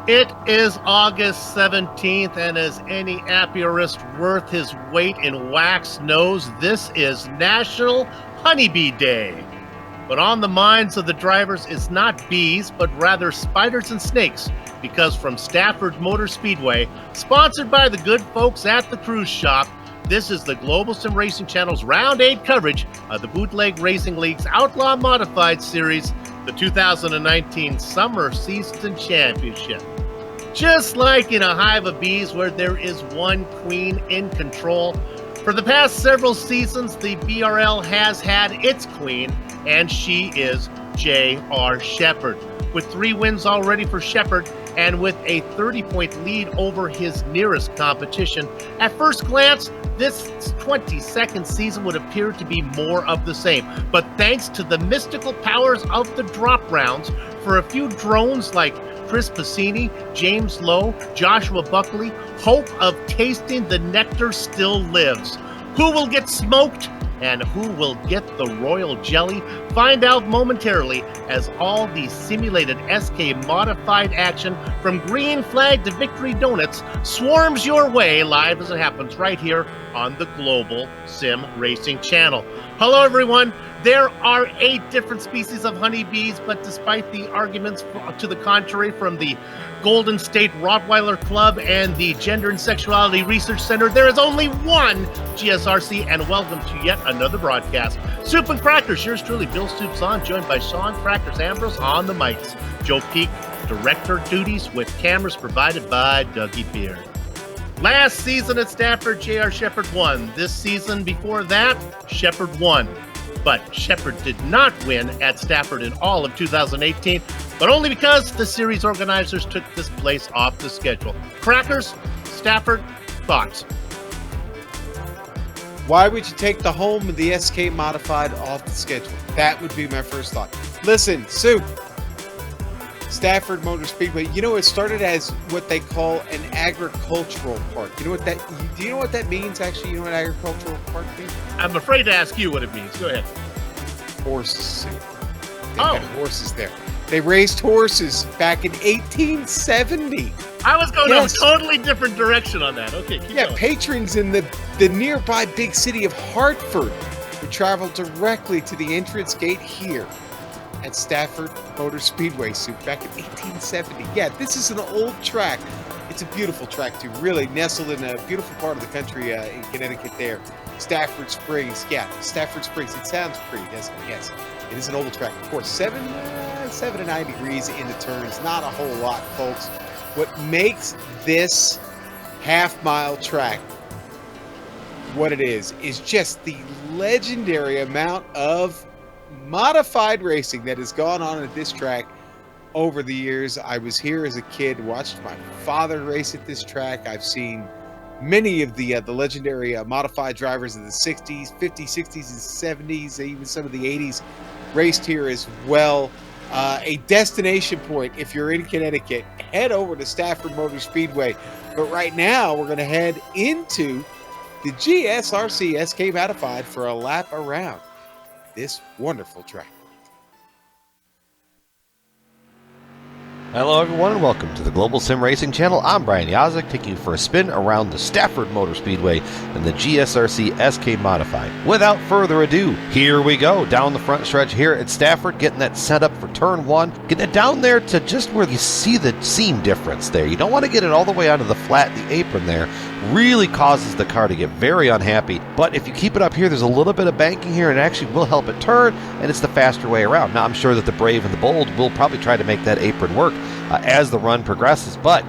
It is August 17th, and as any apiarist worth his weight in wax knows, this is National Honeybee Day. But on the minds of the drivers is not bees, but rather spiders and snakes, because from Stafford Motor Speedway, sponsored by the good folks at the cruise shop, this is the Global SimRacing Channel's Round 8 coverage of the Bootleg Racing League's Outlaw Modified Series, the 2019 Summer Season Championship. Just like in a hive of bees where there is one queen in control, for the past several seasons, the BRL has had its queen, and she is J.R. Shepherd. With 3 wins already for Shepherd, and with a 30-point lead over his nearest competition, at first glance, this 22nd season would appear to be more of the same. But thanks to the mystical powers of the drop rounds, for a few drones like Chris Passini, James Lowe, Joshua Buckley, hope of tasting the nectar still lives. Who will get smoked and who will get the royal jelly? Find out momentarily as all the simulated SK modified action from green flag to victory donuts swarms your way live as it happens right here on the Global Sim Racing Channel. Hello everyone. There are 8 different species of honeybees, but despite the arguments to the contrary from the Golden State Rottweiler Club and the Gender and Sexuality Research Center, there is only one GSRC, and welcome to yet another broadcast. Soup and Crackers, yours truly, Bill Stoops on, joined by Sean Crackers Ambrose on the mics. Joe Peak, director duties with cameras provided by Dougie Beard. Last season at Stafford, J.R. Shepherd won. This season before that, Shepherd won. But Shepherd did not win at Stafford in all of 2018, but only because the series organizers took this place off the schedule. Crackers, Stafford, thoughts? Why would you take the home of the SK Modified off the schedule? That would be my first thought. Listen, Soup, Stafford Motor Speedway, you know, it started as what they call an agricultural park. You know what that, do you know what that means, actually? You know what agricultural park means? I'm afraid to ask you what it means. Go ahead. horses. They Oh. had horses there. They raced horses back in 1870. I was going Yes. a totally different direction on that. Okay, keep Yeah, going. patrons in the nearby big city of Hartford would travel directly to the entrance gate here at Stafford Motor Speedway back in 1870. Yeah, this is an old track. It's a beautiful track too, really nestled in a beautiful part of the country in Connecticut there. Stafford Springs. Yeah, Stafford Springs. It sounds pretty, doesn't it? Yes. It is an old track. Of course, 7 to 9 degrees in the turns. Not a whole lot, folks. What makes this half-mile track what it is just the legendary amount of modified racing that has gone on at this track over the years. I was here as a kid, watched my father race at this track. I've seen many of the legendary modified drivers of the 60s, 50s, 60s, and 70s, even some of the 80s raced here as well. A destination point if you're in Connecticut, head over to Stafford Motor Speedway. But right now, we're going to head into the GSRC SK Modified for a lap around this wonderful track. Hello everyone and welcome to the Global SimRacing Channel. I'm Brian Yazek, taking you for a spin around the Stafford Motor Speedway and the GSRC SK Modified. Without further ado, here we go, down the front stretch here at Stafford, getting that set up for turn one, getting it down there to just where you see the seam difference there. You don't want to get it all the way onto the flat, the apron there. Really causes the car to get very unhappy, but if you keep it up here, there's a little bit of banking here and it actually will help it turn, and it's the faster way around. Now I'm sure that the brave and the bold will probably try to make that apron work as the run progresses, but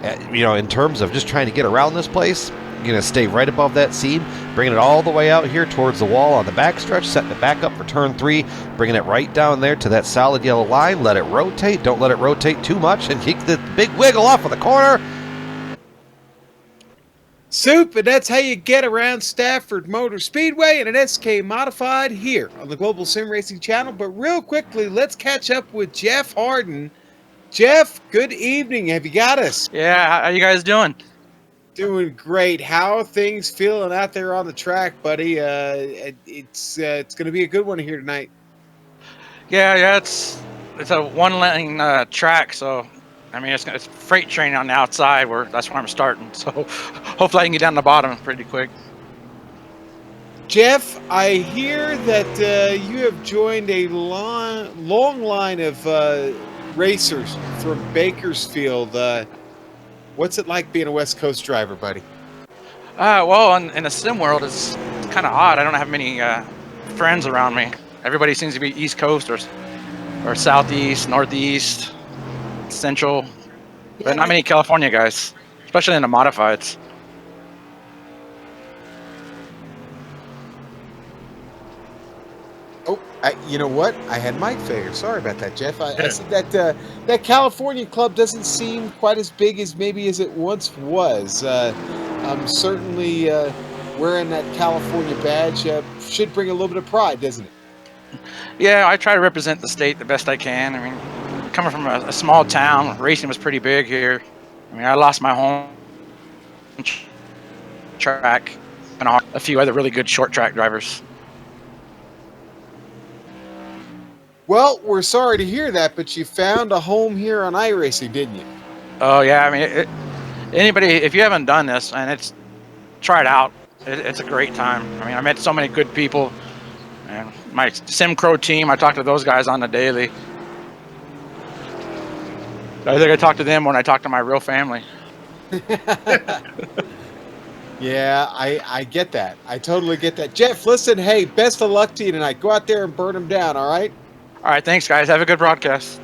in terms of just trying to get around this place, you're going to stay right above that seam, bringing it all the way out here towards the wall on the backstretch, setting it back up for turn three, bringing it right down there to that solid yellow line, let it rotate, don't let it rotate too much, and kick the big wiggle off of the corner. Soup, and that's how you get around Stafford Motor Speedway and an SK Modified here on the Global SimRacing Channel. But real quickly, let's catch up with Jeff Harden. Jeff, good evening. Have you got us? Yeah, how you guys doing? Doing great. How are things feeling out there on the track, buddy? It's going to be a good one here tonight. Yeah, it's a one-lane track, so I mean it's freight train on the outside that's where I'm starting. So hopefully I can get down the bottom pretty quick. Jeff, I hear that you have joined a long line of racers from Bakersfield. What's it like being a West Coast driver, buddy? Well, in the sim world, it's kind of odd. I don't have many friends around me. Everybody seems to be East Coast or Southeast, Northeast, Central, but not many California guys, especially in the modifieds. Oh, you know what? I had mic failure. Sorry about that, Jeff. I said that California club doesn't seem quite as big as maybe as it once was. Certainly wearing that California badge should bring a little bit of pride, doesn't it? Yeah, I try to represent the state the best I can. I mean, coming from a small town, racing was pretty big here. I mean, I lost my home track and a few other really good short track drivers. Well, we're sorry to hear that, but you found a home here on iRacing, didn't you? Oh yeah, I mean, anybody, if you haven't done this, and try it out. It's a great time. I mean, I met so many good people, and my SimCrow team, I talk to those guys on the daily. I think I talk to them when I talk to my real family. Yeah, I get that. I totally get that. Jeff, listen, hey, best of luck to you tonight. Go out there and burn them down, all right? All right, thanks, guys. Have a good broadcast.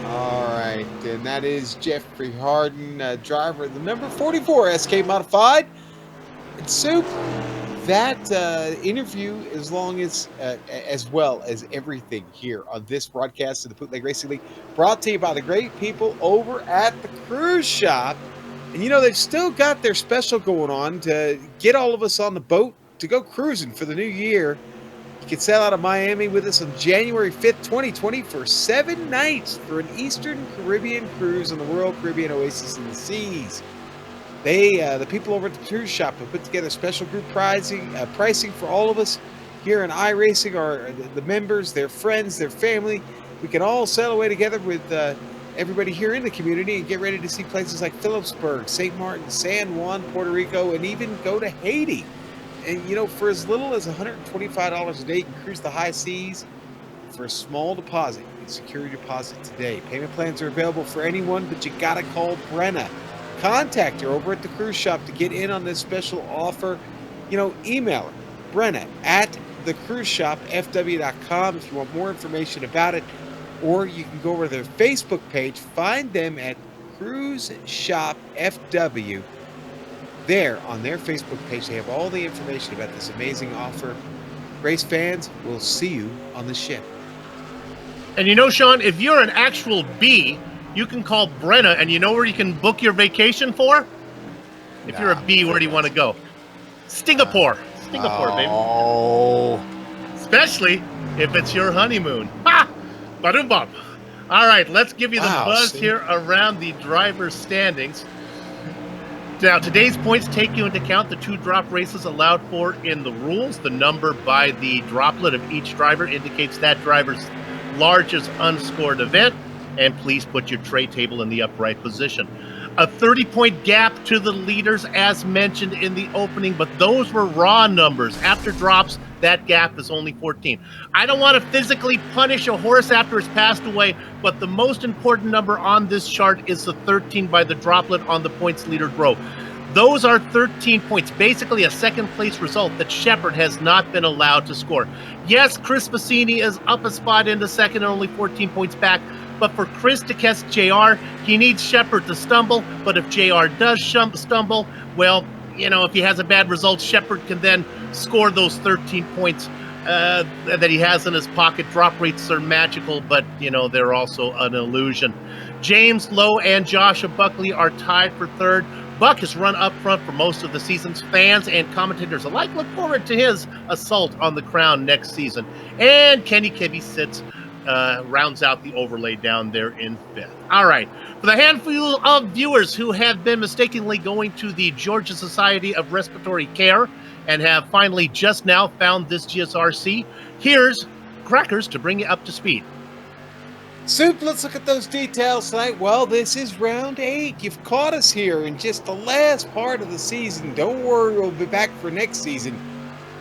All right, and that is Jeffrey Harden, driver of the number 44 SK Modified. And Soup, that interview, as well as everything here on this broadcast of the Bootleg Racing League, brought to you by the great people over at the Cruise Shop. And they've still got their special going on to get all of us on the boat to go cruising for the new year. You can sail out of Miami with us on January 5th, 2020 for 7 nights for an Eastern Caribbean cruise on the Royal Caribbean Oasis in the Seas. The people over at the Cruise Shop have put together special group pricing for all of us here in iRacing are the members, their friends, their family. We can all sail away together with everybody here in the community and get ready to see places like Phillipsburg, St. Martin, San Juan, Puerto Rico, and even go to Haiti. And, you know, for as little as $125 a day, you can cruise the high seas for a small deposit. You can secure your deposit today. Payment plans are available for anyone, but you got to call Brenna. Contact her over at the cruise shop to get in on this special offer. You know, email her, Brenna, at thecruiseshopfw.com if you want more information about it. Or you can go over to their Facebook page, find them at Cruise Shop FW. There, on their Facebook page, they have all the information about this amazing offer. Race fans, we'll see you on the ship. And you know, Sean, if you're an actual B, you can call Brenna, and you know where you can book your vacation for? If you're a B, where do you want to go? Singapore. Singapore, baby. Oh. Especially if it's your honeymoon. Ha! Ba-dum-bum. All right, let's give you the buzz here around the driver's standings. Now, today's points take you into account the 2 drop races allowed for in the rules. The number by the droplet of each driver indicates that driver's largest unscored event. And please put your tray table in the upright position. A 30-point gap to the leaders, as mentioned in the opening, but those were raw numbers. After drops, that gap is only 14. I don't want to physically punish a horse after it's passed away, but the most important number on this chart is the 13 by the droplet on the points leader row. Those are 13 points, basically a second-place result that Shepherd has not been allowed to score. Yes, Chris Bassini is up a spot into second and only 14 points back, but for Chris to catch JR, he needs Shepherd to stumble. But if JR does stumble, well, you know, if he has a bad result, Shepherd can then score those 13 points that he has in his pocket. Drop rates are magical, but, you know, they're also an illusion. James Lowe and Joshua Buckley are tied for third. Buck has run up front for most of the seasons. Fans and commentators alike look forward to his assault on the crown next season. And Kenny Kibbe sits rounds out the overlay down there in fifth. All right. For the handful of viewers who have been mistakenly going to the Georgia Society of Respiratory Care and have finally just now found this GSRC, here's Crackers to bring you up to speed. Soup, let's look at those details tonight. Well, this is round 8. You've caught us here in just the last part of the season. Don't worry, we'll be back for next season.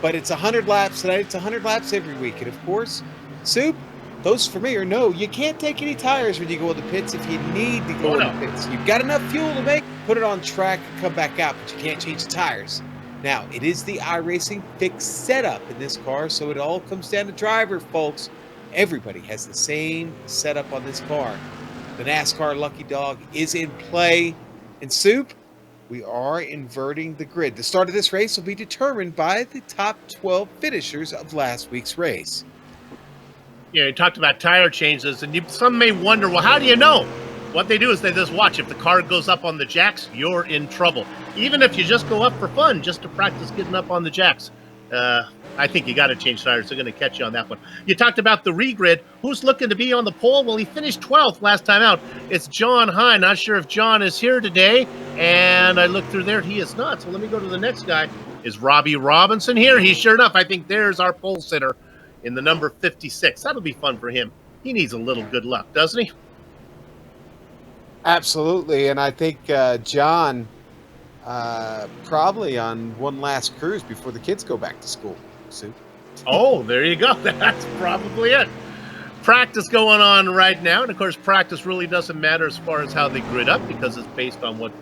But it's 100 laps tonight. It's 100 laps every week. And, of course, Soup, those for me are no. You can't take any tires when you go in the pits if you need to go in the pits. You've got enough fuel to make, put it on track, and come back out, but you can't change the tires. Now, it is the iRacing fixed setup in this car, so it all comes down to driver, folks. Everybody has the same setup on this car. The NASCAR Lucky Dog is in play. And Soup, we are inverting the grid. The start of this race will be determined by the top 12 finishers of last week's race. Yeah, you talked about tire changes, and some may wonder, well, how do you know? What they do is they just watch. If the car goes up on the jacks, you're in trouble. Even if you just go up for fun, just to practice getting up on the jacks. I think you got to change tires. They're going to catch you on that one. You talked about the regrid. Who's looking to be on the pole? Well, he finished 12th last time out. It's John Hine. Not sure if John is here today. And I looked through there. He is not. So let me go to the next guy. Is Robbie Robinson here? He's sure enough. I think there's our pole sitter in the number 56. That'll be fun for him. He needs a little good luck, doesn't he? Absolutely. And I think John probably on one last cruise before the kids go back to school. Soup. Oh, there you go. That's probably it. Practice going on right now. And, of course, practice really doesn't matter as far as how they grid up because it's based on what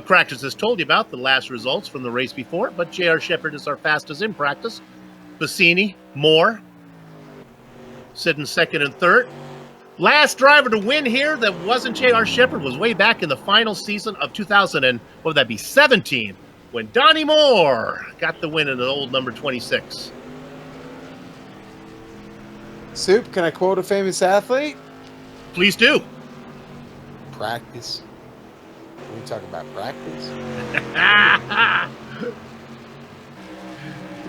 Crackers has told you about, the last results from the race before. But J.R. Shepherd is our fastest in practice. Bassini, Moore, sitting second and third. Last driver to win here that wasn't J.R. Shepherd was way back in the final season of 2017, when Donnie Moore got the win in the old number 26. Soup, can I quote a famous athlete? Please do. Practice. We talk about practice.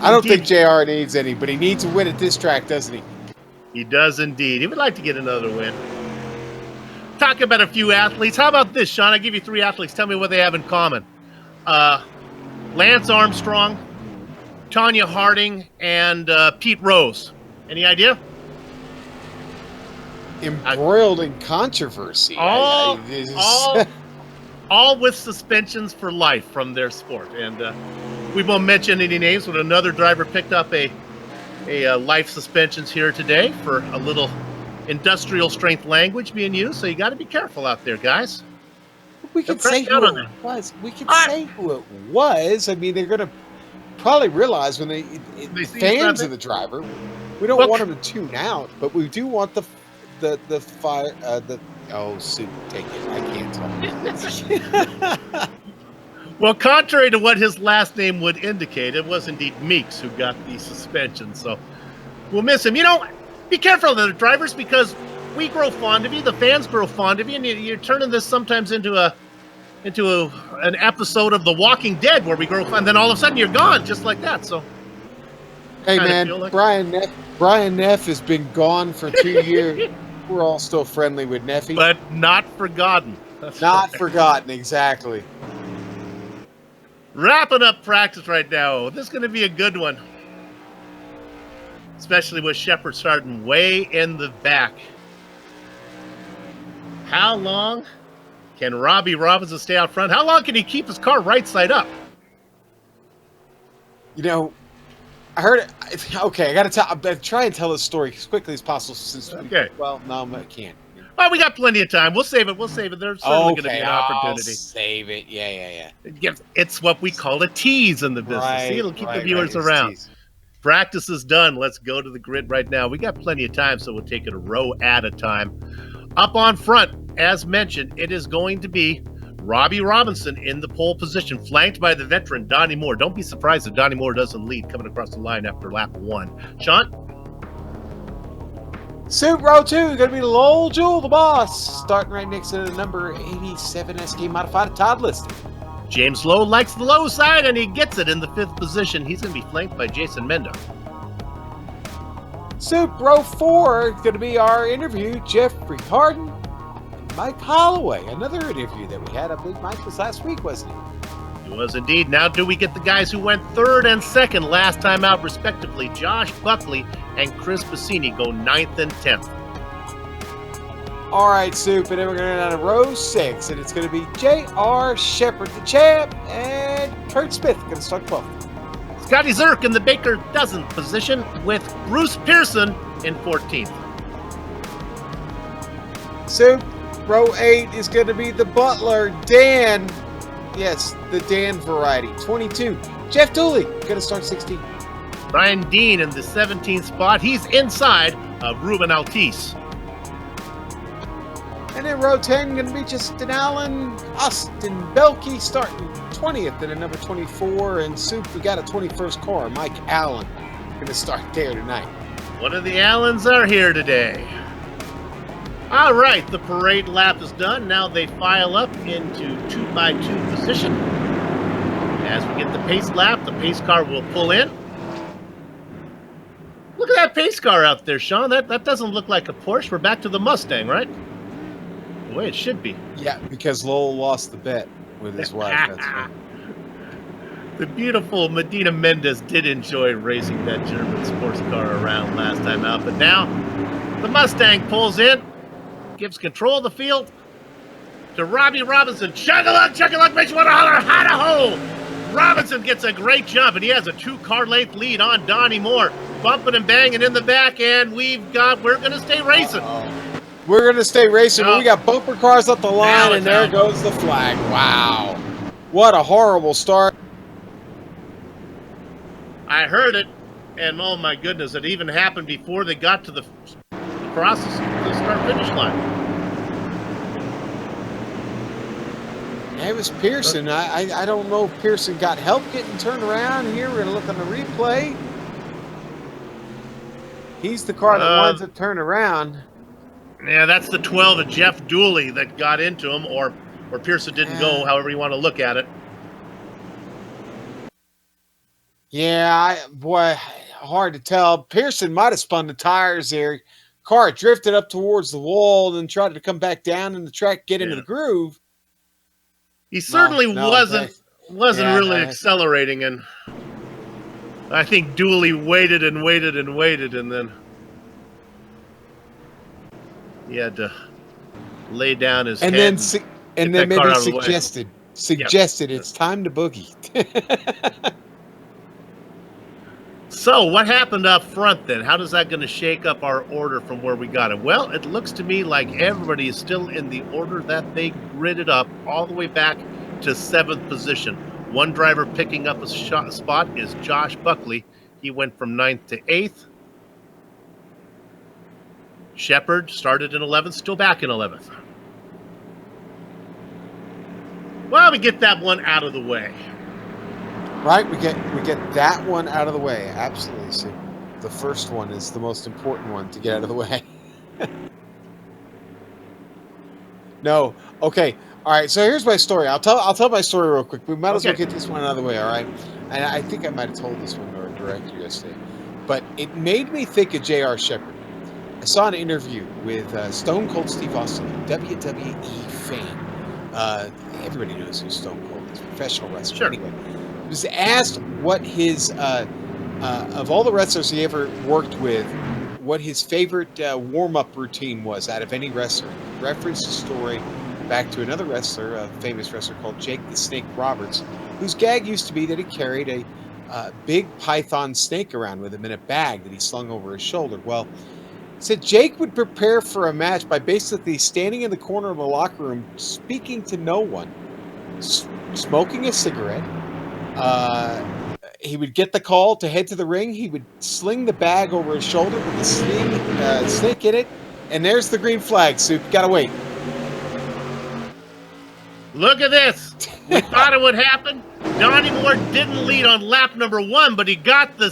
I don't think JR needs any, but he needs a win at this track, doesn't he? He does indeed. He would like to get another win. Talk about a few athletes. How about this, Sean? I give you 3 athletes. Tell me what they have in common. Lance Armstrong, Tanya Harding and Pete Rose. Any idea? Embroiled in controversy. All with suspensions for life from their sport. And we won't mention any names, but another driver picked up a life suspensions here today for a little industrial strength language being used. So you got to be careful out there, guys. We can say who it was. We can say who it was. I mean, they're going to probably realize when they fans of the driver. We don't want them to tune out, but we do want the fire. Soup, take it. I can't talk. Well, contrary to what his last name would indicate, it was indeed Meeks who got the suspension. So we'll miss him. You know, be careful of the drivers because we grow fond of you. The fans grow fond of you, and you're turning this sometimes into an episode of The Walking Dead where we grow fond. Then all of a sudden you're gone, just like that. So, hey man, like Brian Neff has been gone for 2 years. We're all still friendly with Neffy, but not forgotten. That's not right. forgotten, exactly. Wrapping up practice right now. This is going to be a good one, especially with Shepard starting way in the back. How long can Robbie Robinson stay out front? How long can he keep his car right side up? You know, I heard it. Okay, I got to tell. I'm try and tell this story as quickly as possible. No, I can't. Well, we got plenty of time. We'll save it. There's certainly going to be an opportunity. I'll save it. Yeah. It's what we call a tease in the business. See, it'll keep the viewers around. Practice is done. Let's go to the grid right now. We got plenty of time, so we'll take it a row at a time. Up on front, as mentioned, it is going to be Robbie Robinson in the pole position, flanked by the veteran Donnie Moore. Don't be surprised if Donnie Moore doesn't lead coming across the line after lap 1. Sean? Suit row 2 is going to be Lowell Jewell, the boss, starting right next to the number 87 SK Modified Todd Liston. James Lowe likes the low side, and he gets it in the 5th position. He's going to be flanked by Jason Mendo. Suit row 4 is going to be our interview, Jeffrey Harden and Mike Holloway. Another interview that we had. I believe Mike was last week, wasn't he? He was indeed. Now do we get the guys who went 3rd and 2nd last time out, respectively. Josh Buckley and Chris Bassini go 9th and 10th. All right, Soup, and then we're going to go down to row 6, and it's going to be J.R. Shepard, the champ, and Kurt Smith going to start 12th. Scotty Zirk in the Baker dozen position with Bruce Pearson in 14th. Soup, row 8 is going to be the Butler, Dan. Yes, the Dan variety, 22. Jeff Dooley going to start 16th. Brian Dean in the 17th spot. He's inside of Ruben Altice. And in row 10, going to be Justin Allen, Austin Belkey starting 20th and a number 24. And Soup, we got a 21st car, Mike Allen, going to start there tonight. One of the Allens are here today. All right, the parade lap is done. Now they file up into 2x2 position. As we get the pace lap, the pace car will pull in. Look at that pace car out there, Sean. That doesn't look like a Porsche. We're back to the Mustang, right? The way it should be. Yeah, because Lowell lost the bet with his wife. That's right. The beautiful Medina Mendez did enjoy racing that German sports car around last time out, but now the Mustang pulls in, gives control of the field to Robbie Robinson. Chug-a-lug, makes you want to holler, hide-a-ho! Robinson gets a great jump, and he has a 2-car length lead on Donnie Moore. Bumping and banging in the back, and we're going to stay racing. We're going to stay racing. We got bumper cars up the line, and there out. goes the flag. Wow. What a horrible start. I heard it, and oh my goodness, it even happened before they got to the start-finish line. It was Pearson. I don't know if Pearson got help getting turned around here. We're going to look on the replay. He's the car that winds up turning around. Yeah, that's the 12 of Jeff Dooley that got into him, or Pearson didn't go, however you want to look at it. Yeah, boy, hard to tell. Pearson might have spun the tires there. Car drifted up towards the wall and tried to come back down in the track, get into the groove. He certainly wasn't really accelerating, and I think Dooley waited and waited and waited, and then he had to lay down his And head then and then get that car maybe out of the way. suggested it's time to boogie. So what happened up front then? How does that going to shake up our order from where we got it? Well, it looks to me like everybody is still in the order that they gridded up all the way back to 7th position. One driver picking up a spot is Josh Buckley. He went from 9th to 8th. Shepard started in 11th, still back in 11th. Well, we get that one out of the way. Right, we get that one out of the way. Absolutely. So the first one is the most important one to get out of the way. No. Okay. All right. So here's my story. I'll tell my story real quick. We might as well get this one out of the way. All right. And I think I might have told this one to our director yesterday, but it made me think of J.R. Shepard. I saw an interview with Stone Cold Steve Austin, WWE fame. Everybody knows who Stone Cold is, professional wrestler. Sure. Anyway, he was asked what his of all the wrestlers he ever worked with, what his favorite warm-up routine was out of any wrestler. He referenced a story back to another wrestler, a famous wrestler called Jake the Snake Roberts, whose gag used to be that he carried a big python snake around with him in a bag that he slung over his shoulder. Well, he said Jake would prepare for a match by basically standing in the corner of the locker room, speaking to no one, smoking a cigarette. He would get the call to head to the ring. He would sling the bag over his shoulder with the snake in it, and there's the green flag. Soup, gotta wait. Look at this. We thought it would happen. Donnie Moore didn't lead on lap number 1, but he got the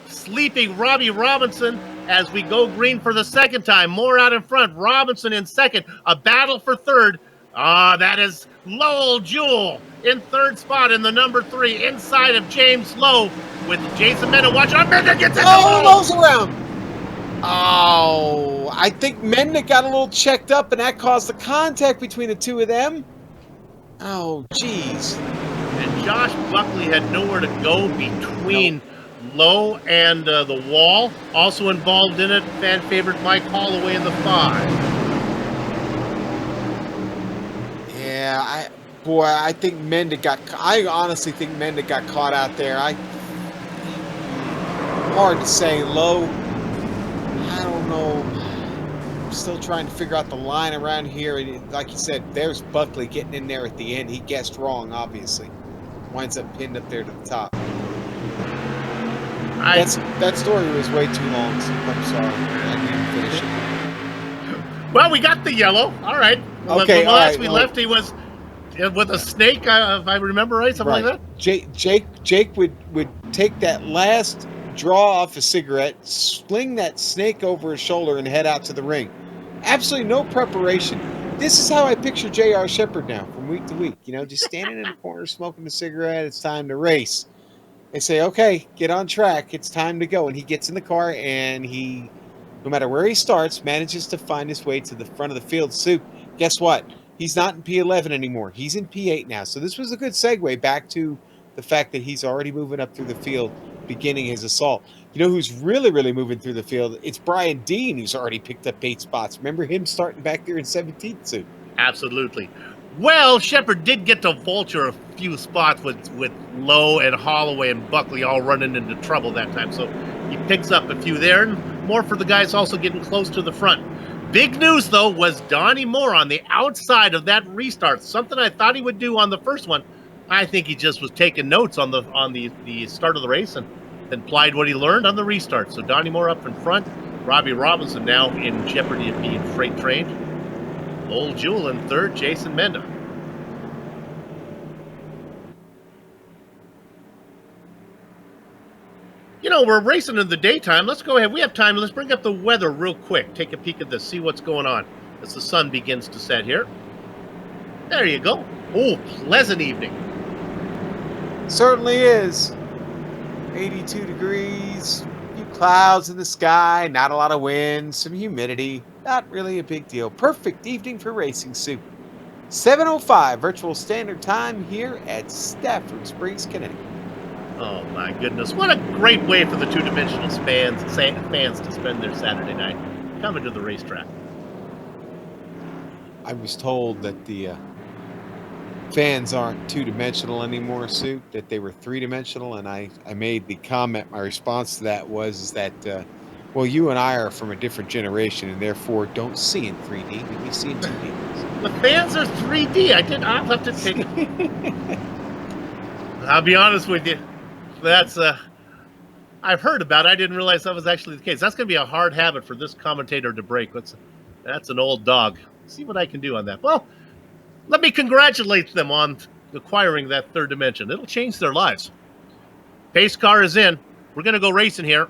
sleeping Robbie Robinson as we go green for the second time. Moore out in front, Robinson in second, a battle for third. That is Lowell Jewell in third spot in the number 3 inside of James Lowe with Jason Menda. Watch out, Menda gets it. Oh, Lowe's around. Oh, I think Menda got a little checked up, and that caused the contact between the two of them. Oh, jeez. And Josh Buckley had nowhere to go between Lowe and the wall. Also involved in it, fan favorite Mike Holloway in the 5. Yeah, I think Menda I honestly think Menda got caught out there. Hard to say. Lowe, I don't know. I'm still trying to figure out the line around here. Like you said, there's Buckley getting in there at the end. He guessed wrong, obviously. Winds up pinned up there to the top. That story was way too long, so I'm sorry. I didn't finish it. Well, we got the yellow. All right. Okay, the last we left, he was with a snake, if I remember right, something like that. Jake would take that last draw off a cigarette, sling that snake over his shoulder, and head out to the ring. Absolutely no preparation. This is how I picture J.R. Shepard now, from week to week. You know, just standing in the corner, smoking a cigarette. It's time to race. They say, okay, get on track. It's time to go. And he gets in the car, and he, no matter where he starts, manages to find his way to the front of the field. Soup, guess what? He's not in P11 anymore. He's in P8 now. So this was a good segue back to the fact that he's already moving up through the field, beginning his assault. You know who's really, really moving through the field? It's Brian Dean, who's already picked up 8 spots. Remember him starting back there in 17th, Soup? Absolutely. Well, Shepard did get to vulture a few spots with Lowe and Holloway and Buckley all running into trouble that time. So he picks up a few there, and more for the guys also getting close to the front. Big news, though, was Donnie Moore on the outside of that restart. Something I thought he would do on the first one. I think he just was taking notes on the start of the race and then applied what he learned on the restart. So Donnie Moore up in front. Robbie Robinson now in jeopardy of being freight trained. Lowell Jewell in third. Jason Menda. You know, we're racing in the daytime. Let's go ahead. We have time. Let's bring up the weather real quick. Take a peek at this. See what's going on as the sun begins to set here. There you go. Oh, pleasant evening. Certainly is. 82 degrees, a few clouds in the sky, not a lot of wind, some humidity. Not really a big deal. Perfect evening for racing, Soup. 7:05 virtual standard time here at Stafford Springs, Connecticut. Oh my goodness! What a great way for the two-dimensional fans to spend their Saturday night, coming to the racetrack. I was told that the fans aren't two-dimensional anymore, Sue, that they were three-dimensional, and I made the comment, my response to that was that, well, you and I are from a different generation, and therefore don't see in 3D, we see in 2D. The fans are 3D. I'll have to take it. I'll be honest with you. That's, I've heard about it. I didn't realize that was actually the case. That's going to be a hard habit for this commentator to break. That's an old dog. See what I can do on that. Well, let me congratulate them on acquiring that third dimension. It'll change their lives. Pace car is in. We're going to go racing here.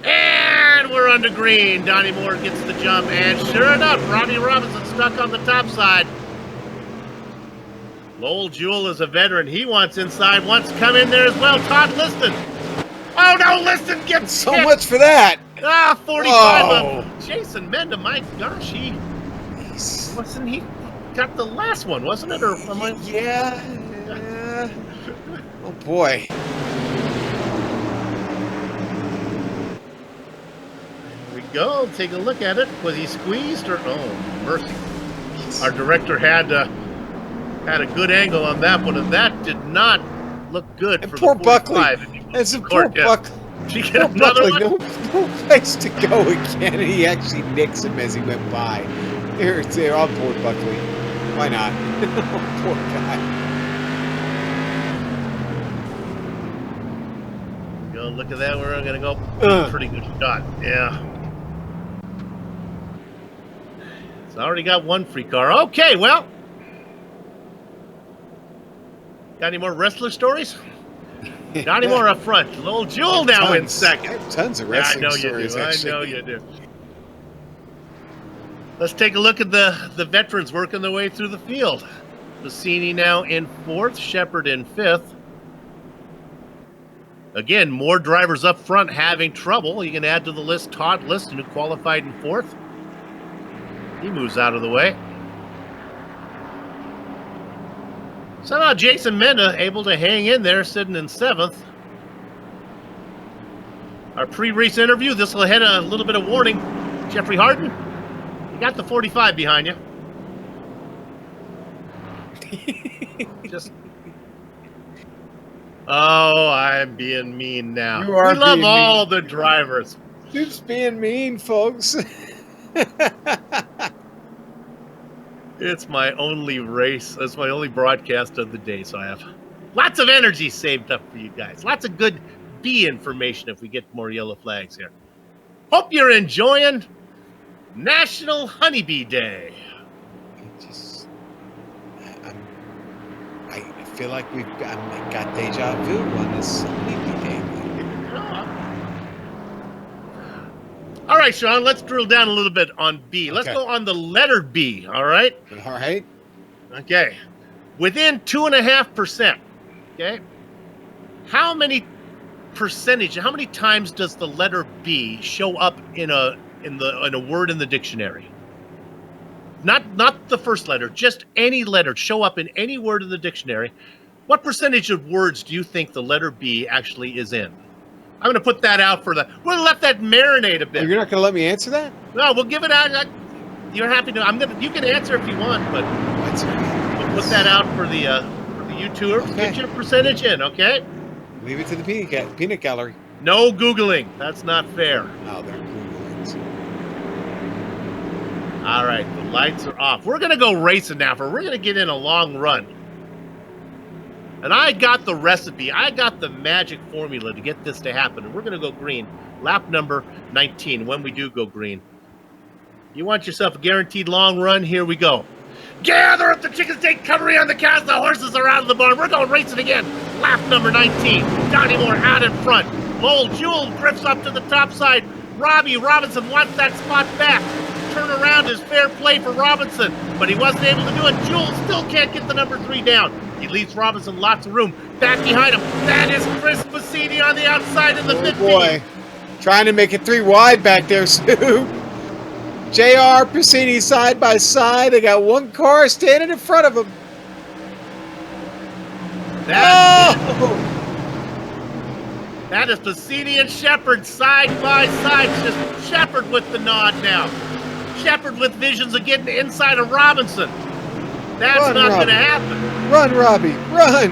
And we're under green. Donnie Moore gets the jump. And sure enough, Robbie Robinson stuck on the top side. Lowell Jewell is a veteran. He wants inside, wants to come in there as well. Todd Liston. Oh, no, Liston gets So hit. much for that. 45. Jason Menda, my gosh, wasn't he got the last one, wasn't it? Or am I? Yeah. Oh, boy. Here we go. Take a look at it. Was he squeezed or? Oh, mercy. Our director had a good angle on that one, and that did not look good And for poor the 45. Buckley. That's a poor Yeah. Buckley. She Poor get another Buckley. one. No place to go again. And he actually nicks him as he went by. There on board Buckley. Why not? Poor guy. Go look at that. We're gonna go. Pretty good shot. Yeah. It's already got one free car. Okay, well. Got any more wrestler stories? Got any more up front? Lowell Jewell now in second. Tons of Yeah, I wrestling know you stories, do. actually. I know you do. Let's take a look at the veterans working their way through the field. Bassini now in fourth, Shepard in fifth. Again, more drivers up front having trouble. You can add to the list Todd Liston, who qualified in fourth. He moves out of the way. Somehow Jason Menda able to hang in there, sitting in seventh. Our pre-race interview, this will head a little bit of warning. Jeffrey Harden, you got the 45 behind you. Just. Oh, I'm being mean now. You are we love being all mean. the drivers. Just being mean, folks. It's my only race. That's my only broadcast of the day, so I have lots of energy saved up for you guys. Lots of good bee information if we get more yellow flags here. Hope you're enjoying National Honeybee Day. I feel like I've got deja vu on this honeybee day. All right, Sean, let's drill down a little bit on B. Let's Okay. go on the letter B, all right? All right. Okay. Within 2.5%, okay? How many times does the letter B show up in a word in the dictionary? Not the first letter, just any letter show up in any word in the dictionary. What percentage of words do you think the letter B actually is in? I'm going to put that out for we'll let that marinate a bit. You're not going to let me answer that? No, we'll give it out. You're happy to. You can answer if you want, but we'll put that out for the YouTubers. Okay. Get your percentage in, okay? Leave it to the peanut gallery. No Googling. That's not fair. Oh, they're Googling. All right, the lights are off. We're going to go racing now. We're going to get in a long run. And I got the recipe. I got the magic formula to get this to happen. And we're going to go green. Lap number 19 when we do go green. You want yourself a guaranteed long run? Here we go. Gather up the chicken steak cutlery on the cows. The horses are out of the barn. We're going racing again. Lap number 19. Donnie Moore out in front. Lowell Jewell drifts up to the top side. Robbie Robinson wants that spot back. Turn around is fair play for Robinson, but he wasn't able to do it. Jewell still can't get the number 3 down. He leaves Robinson lots of room. Back behind him, that is Chris Bassini on the outside of the 15. Boy, trying to make it 3 wide back there, Sue. JR, Bassini side by side. They got one car standing in front of them. That is Pacini and Shepherd side by side. Just Shepherd with the nod now. Shepherd with visions of getting inside of Robinson. That's not going to happen. Run, Robbie, run!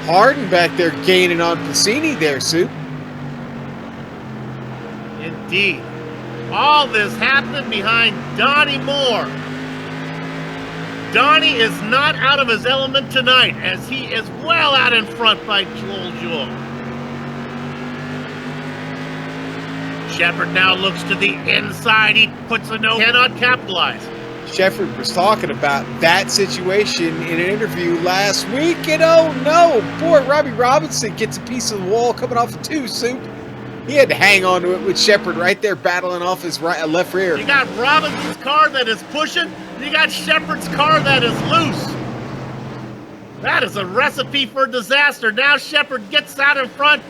Harden back there gaining on Pacini there, Soup. Indeed. All this happening behind Donnie Moore. Donnie is not out of his element tonight, as he is well out in front by Joel Jewell. Shepherd now looks to the inside. He puts a no, cannot capitalize. Shepherd was talking about that situation in an interview last week, and oh no, boy, Robbie Robinson gets a piece of the wall coming off of 2, Soup. He had to hang on to it with Shepherd right there battling off his left rear. You got Robinson's car that is pushing, and you got Shepherd's car that is loose. That is a recipe for disaster. Now Shepherd gets out in front.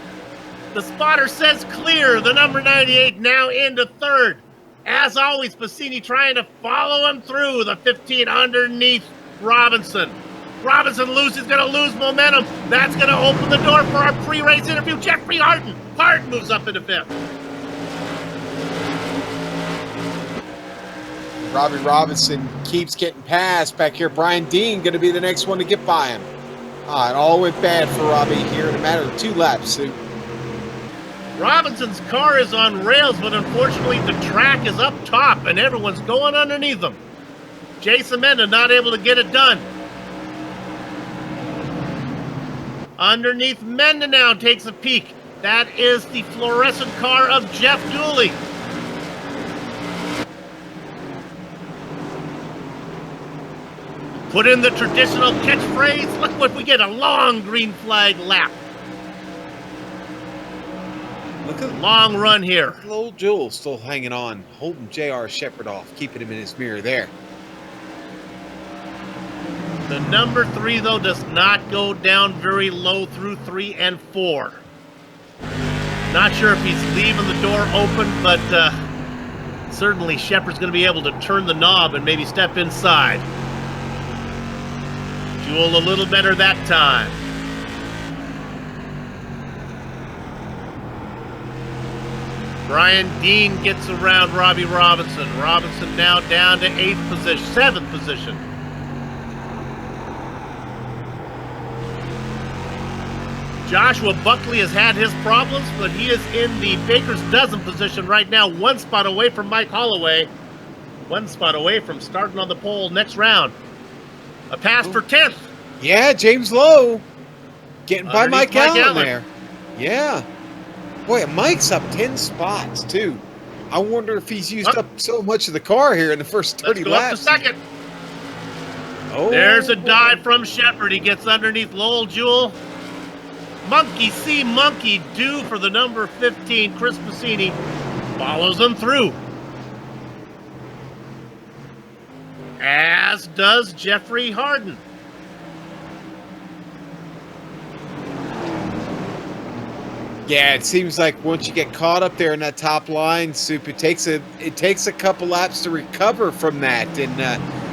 The spotter says clear. The number 98 now into third. As always, Pacini trying to follow him through the 15 underneath Robinson. Robinson loses, going to lose momentum. That's going to open the door for our pre-race interview. Jeffrey Harden. Harden moves up into 5th. Robbie Robinson keeps getting past back here. Brian Dean going to be the next one to get by him. It all went bad for Robbie here in a matter of 2 laps, Soup. Robinson's car is on rails, but unfortunately the track is up top and everyone's going underneath them. Jason Menda not able to get it done. Underneath Menda now takes a peek. That is the fluorescent car of Jeff Dooley. Put in the traditional catchphrase. Look what we get, a long green flag lap. Look at long run here. Little Jewel still hanging on, holding J.R. Shepherd off, keeping him in his mirror there. The number 3, though, does not go down very low through 3 and 4. Not sure if he's leaving the door open, but certainly Shepherd's going to be able to turn the knob and maybe step inside. Jewel a little better that time. Brian Dean gets around Robbie Robinson. Robinson now down to 8th position, 7th position. Joshua Buckley has had his problems, but he is in the Baker's dozen position right now, 1 spot away from Mike Holloway. 1 spot away from starting on the pole next round. A pass for 10th. Yeah, James Lowe getting by Mike Allen there. Yeah. Boy, Mike's up 10 spots, too. I wonder if he's used up so much of the car here in the first 30 laps. Up to 2nd. Oh, there's a dive from Shepherd. He gets underneath Lowell Jewell. Monkey see, monkey do for the number 15. Chris Pacini follows him through. As does Jeffrey Harden. Yeah, it seems like once you get caught up there in that top line, Soup, it takes a couple laps to recover from that. And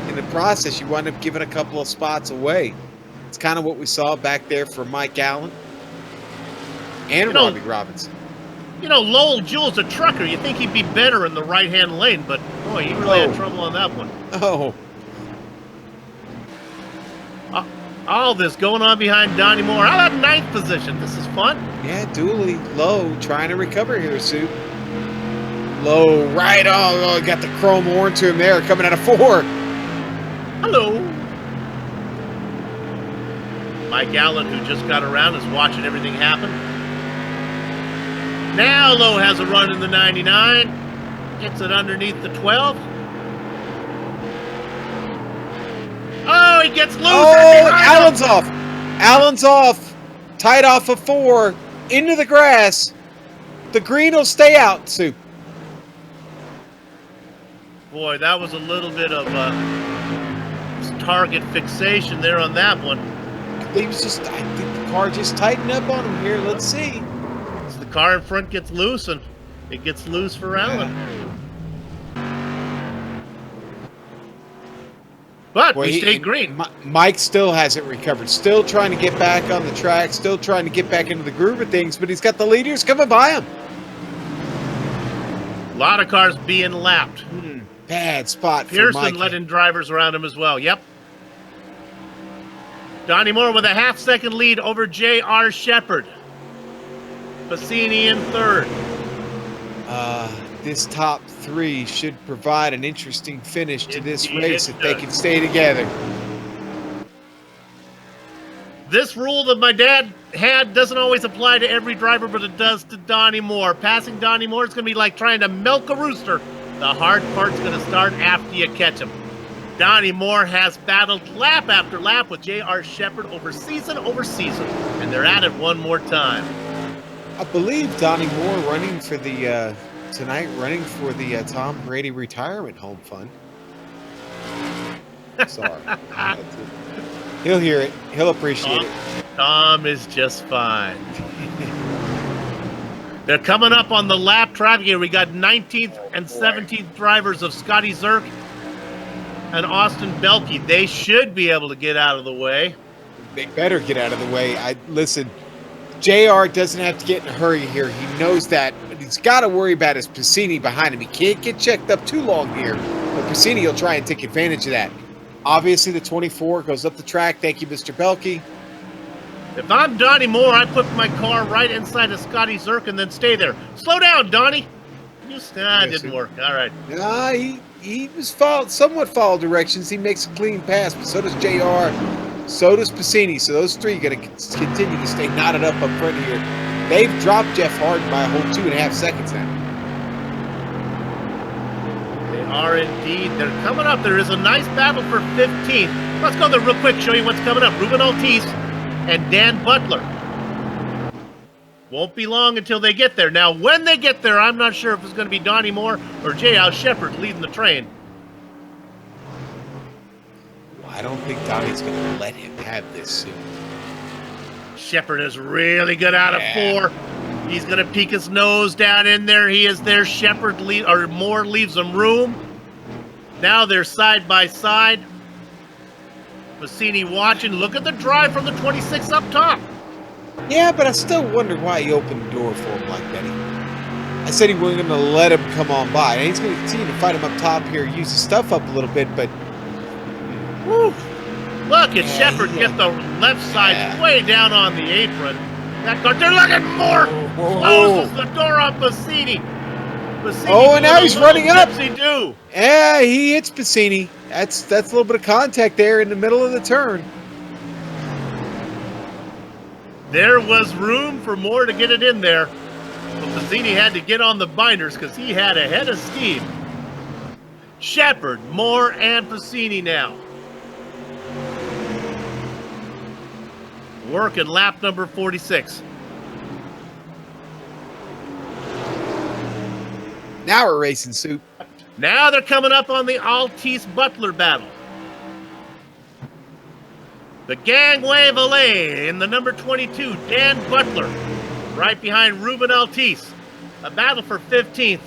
in the process, you wind up giving a couple of spots away. It's kind of what we saw back there for Mike Allen and Robbie Robinson. You know, Lowell Jewell's a trucker. You think he'd be better in the right-hand lane, but boy, he really had trouble on that one. Oh. All this going on behind Donnie Moore. How about 9th position? This is fun. Yeah, Dooley, Lowe trying to recover here, Soup. Lowe right on. Oh, got the chrome horn to him there, coming out of 4. Hello. Mike Allen, who just got around, is watching everything happen. Now Lowe has a run in the 99. Gets it underneath the 12. Oh, he gets loose. Oh, Allen's off. Allen's off. Tied off of 4. Into the grass. The green will stay out, Soup. Boy, that was a little bit of target fixation there on that one. I think the car just tightened up on him here. Let's see. So the car in front gets loose, and it gets loose for Allen. But we stayed green. Mike still hasn't recovered. Still trying to get back on the track. Still trying to get back into the groove of things. But he's got the leaders coming by him. A lot of cars being lapped. Bad spot for Pearson Mike. letting drivers around him as well. Yep. Donnie Moore with a half-second lead over J.R. Shepard. Bassini in third. This top three should provide an interesting finish to this race if they can stay together. This rule that my dad had doesn't always apply to every driver, but it does to Donnie Moore. Passing Donnie Moore is going to be like trying to milk a rooster. The hard part's going to start after you catch him. Donnie Moore has battled lap after lap with J.R. Shepard over season, and they're at it one more time. I believe Donnie Moore running for the Tom Brady retirement home fund. Sorry. He'll hear it. He'll appreciate it. Tom is just fine. They're coming up on the lap traffic here. We got 19th and 17th drivers of Scotty Zerk and Austin Belke. They should be able to get out of the way. They better get out of the way. Listen, JR doesn't have to get in a hurry here. He knows that. But he's got to worry about his Bassini behind him. He can't get checked up too long here. But Bassini will try and take advantage of that. Obviously, the 24 goes up the track. Thank you, Mr. Belke. If I'm Donnie Moore, I put my car right inside of Scotty Zerk and then stay there. Slow down, Donnie. Didn't work. All right. He was somewhat follow directions. He makes a clean pass, but so does JR. So does Bassini. So those three are going to continue to stay knotted up front here. They've dropped Jeff Harden by a whole 2.5 seconds now. They are indeed. They're coming up. There is a nice battle for 15th. Let's go there real quick, show you what's coming up. Ruben Altice and Dan Butler. Won't be long until they get there. Now, when they get there, I'm not sure if it's going to be Donnie Moore or J.R. Shepard leading the train. Well, I don't think Donnie's going to let him have this soon. Shepard is really good out of 4. He's going to peek his nose down in there. He is there. Shepard Moore leaves him room. Now they're side by side. Bassini watching. Look at the drive from the 26 up top. Yeah, but I still wonder why he opened the door for him like that. I said he wasn't going to let him come on by. And he's going to continue to fight him up top here, use his stuff up a little bit, but... Woo. Look at Shepard get the left side way down on the apron. That car, they're looking more. Closes the door on Bassini. And now he's running up. Do. Yeah, he hits Bassini. That's a little bit of contact there in the middle of the turn. There was room for Moore to get it in there, but Bassini had to get on the binders because he had a head of steam. Shepard, Moore, and Bassini now. Working lap number 46. Now we're racing, Soup. Now they're coming up on the Altice-Butler battle. The gangway valet in the number 22, Dan Butler, right behind Ruben Altice. A battle for 15th.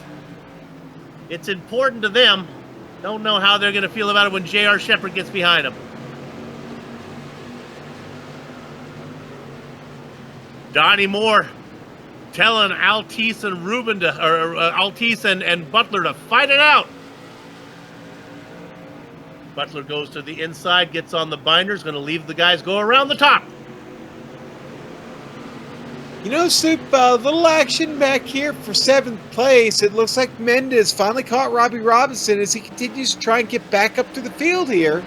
It's important to them. Don't know how they're going to feel about it when J.R. Shepard gets behind them. Donnie Moore telling Altice and Ruben to, Altice and Butler to fight it out. Butler goes to the inside, gets on the binders, going to leave the guys go around the top. You know, Soup, little action back here for 7th place. It looks like Mendez finally caught Robbie Robinson as he continues to try and get back up to the field here.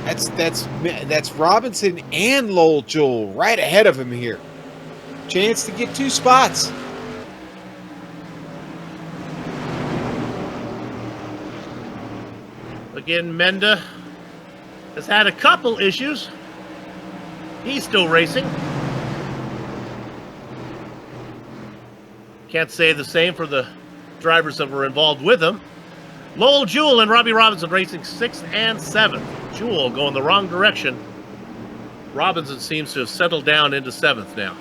That's Robinson and Lowell Jewell right ahead of him here. Chance to get 2 spots. Again, Menda has had a couple issues. He's still racing. Can't say the same for the drivers that were involved with him. Lowell Jewell and Robbie Robinson racing 6th and 7th. Jewell going the wrong direction. Robinson seems to have settled down into 7th now.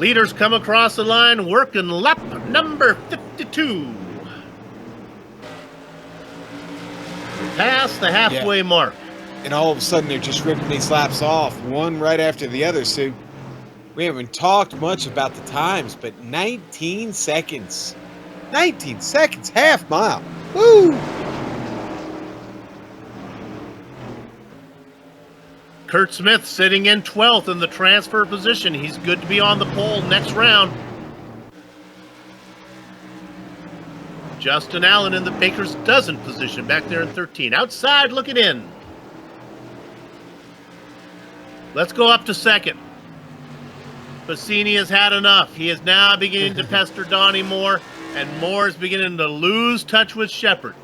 Leaders come across the line, working lap number 52. Past the halfway mark. And all of a sudden, they're just ripping these laps off, one right after the other. So we haven't talked much about the times, but 19 seconds. 19 seconds, half mile. Woo! Kurt Smith sitting in 12th in the transfer position. He's good to be on the pole next round. Justin Allen in the Baker's dozen position back there in 13. Outside looking in. Let's go up to second. Bassini has had enough. He is now beginning to pester Donnie Moore, and Moore is beginning to lose touch with Shepherd.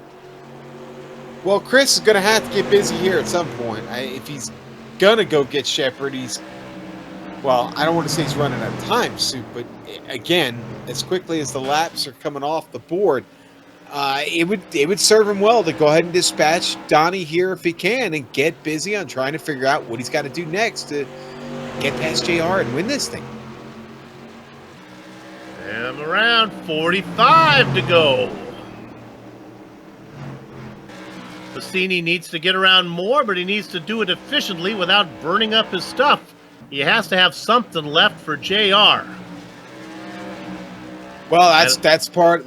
Well, Chris is going to have to get busy here at some point. If he's going to go get Shepherd, well, I don't want to say he's running out of time, Soup, but again, as quickly as the laps are coming off the board, it would serve him well to go ahead and dispatch Donnie here if he can and get busy on trying to figure out what he's got to do next to get past JR and win this thing. And around 45 to go. Bassini needs to get around more, but he needs to do it efficiently without burning up his stuff. He has to have something left for JR. Well, that's part of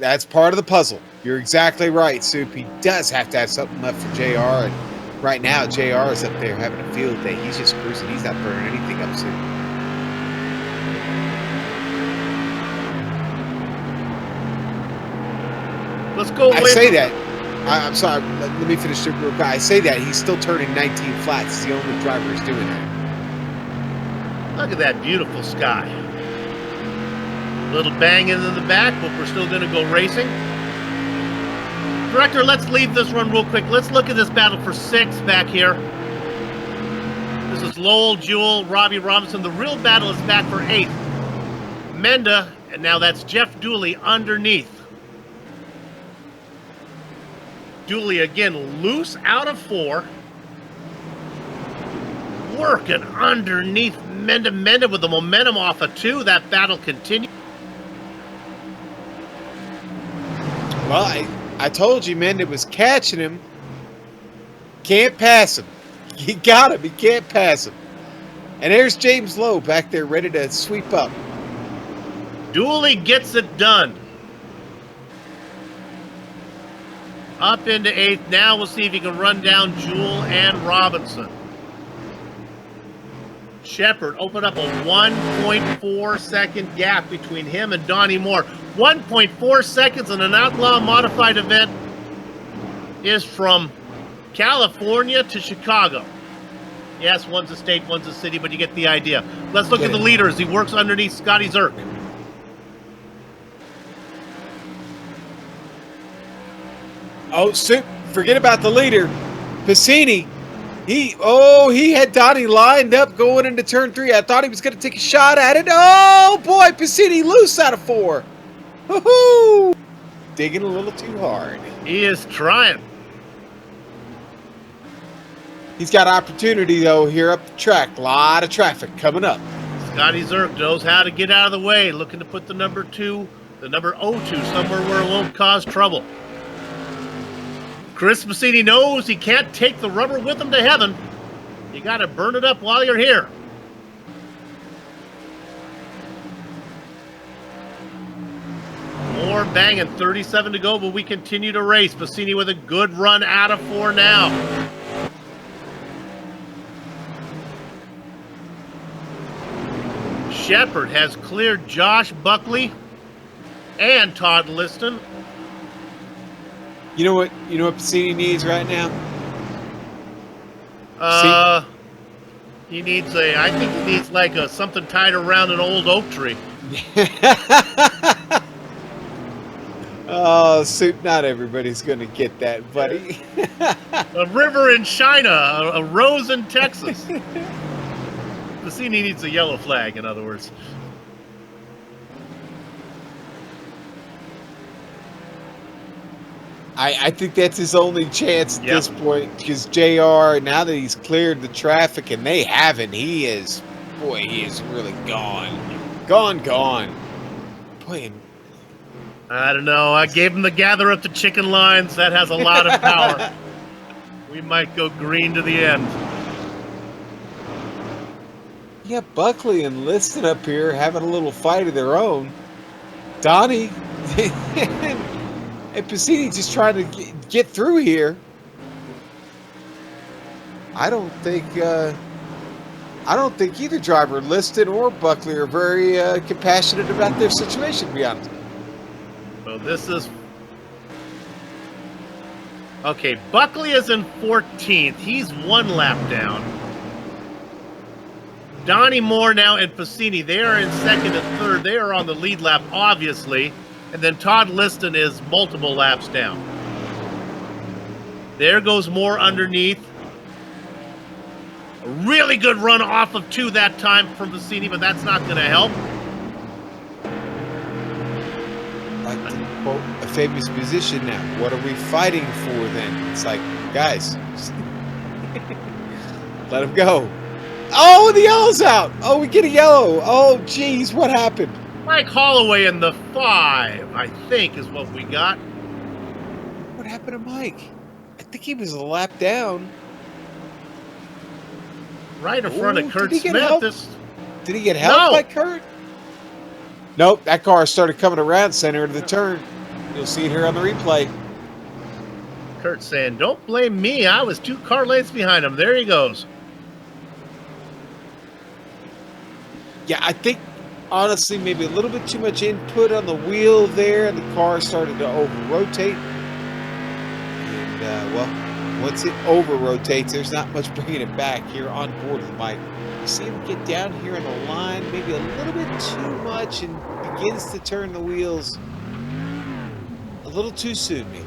the puzzle. You're exactly right, Soup. He does have to have something left for JR, and right now JR is up there having a field day. He's just cruising. He's not burning anything up, Soup. Let's go away. I say that. I'm sorry. Let me finish it real quick. I say that he's still turning 19 flats. He's the only driver who's doing that. Look at that beautiful sky. Little banging in the back, but we're still going to go racing. Director, let's leave this run real quick. Let's look at this battle for 6 back here. This is Lowell, Jewell, Robbie Robinson. The real battle is back for 8th. Menda, and now that's Jeff Dooley underneath. Dooley again loose out of 4. Working underneath Menda. Menda with the momentum off of 2. That battle continues. Well, I told you, Menda was catching him. Can't pass him. You got him. He can't pass him. And there's James Lowe back there ready to sweep up. Dooley gets it done. Up into 8th. Now we'll see if he can run down Jewell and Robinson. Shepherd opened up a 1.4 second gap between him and Donnie Moore. 1.4 seconds in an Outlaw Modified event is from California to Chicago. Yes, one's a state, one's a city, but you get the idea. Let's look at the leaders. He works underneath Scotty Zerk. Oh, forget about the leader. Bassini, he had Donnie lined up going into turn 3. I thought he was going to take a shot at it. Oh, boy, Bassini loose out of 4. Woohoo! Digging a little too hard. He is trying. He's got opportunity, though, here up the track. A lot of traffic coming up. Scotty Zerk knows how to get out of the way, looking to put the number 02 somewhere where it won't cause trouble. Chris Bassini knows he can't take the rubber with him to heaven. You got to burn it up while you're here. More banging, 37 to go, but we continue to race. Bassini with a good run out of 4 now. Shepherd has cleared Josh Buckley and Todd Liston. You know what Bassini needs right now? He needs I think he needs like something tied around an old oak tree. Oh, Soup, not everybody's going to get that, buddy. A river in China, a rose in Texas. Bassini needs a yellow flag, in other words. I think that's his only chance at this point, because JR, now that he's cleared the traffic, and they haven't, he is really gone. Gone. Boy, I don't know. I gave him the gather up the chicken lines. That has a lot of power. We might go green to the end. yeah, Buckley and Liston up here having a little fight of their own. Donnie and Piscini just trying to get through here. I don't think either driver, Liston or Buckley, are very compassionate about their situation, to be honest. So this is... Okay, Buckley is in 14th. He's 1 lap down. Donnie Moore now and Piscini, they are in 2nd and 3rd. They are on the lead lap, obviously. And then Todd Liston is multiple laps down. There goes Moore underneath. A really good run off of 2 that time from Piscini, but that's not going to help. Like to quote a famous musician now, what are we fighting for then? It's like, guys, let him go. Oh, the yellow's out. Oh, we get a yellow. Oh, geez, what happened? Mike Holloway in the 5, I think, is what we got. What happened to Mike? I think he was a lap down. Right in front of Kurt did he get Smith. help? Did he get help by Kurt? Nope, that car started coming around center of the turn. You'll see it here on the replay. Kurt saying, don't blame me. I was 2 car lengths behind him. There he goes. Yeah, I think, honestly, maybe a little bit too much input on the wheel there, and the car started to over-rotate. And, well, once it over-rotates, there's not much bringing it back here on board of the bike. You see him get down here in the line, maybe a little bit too much, and begins to turn the wheels a little too soon, maybe.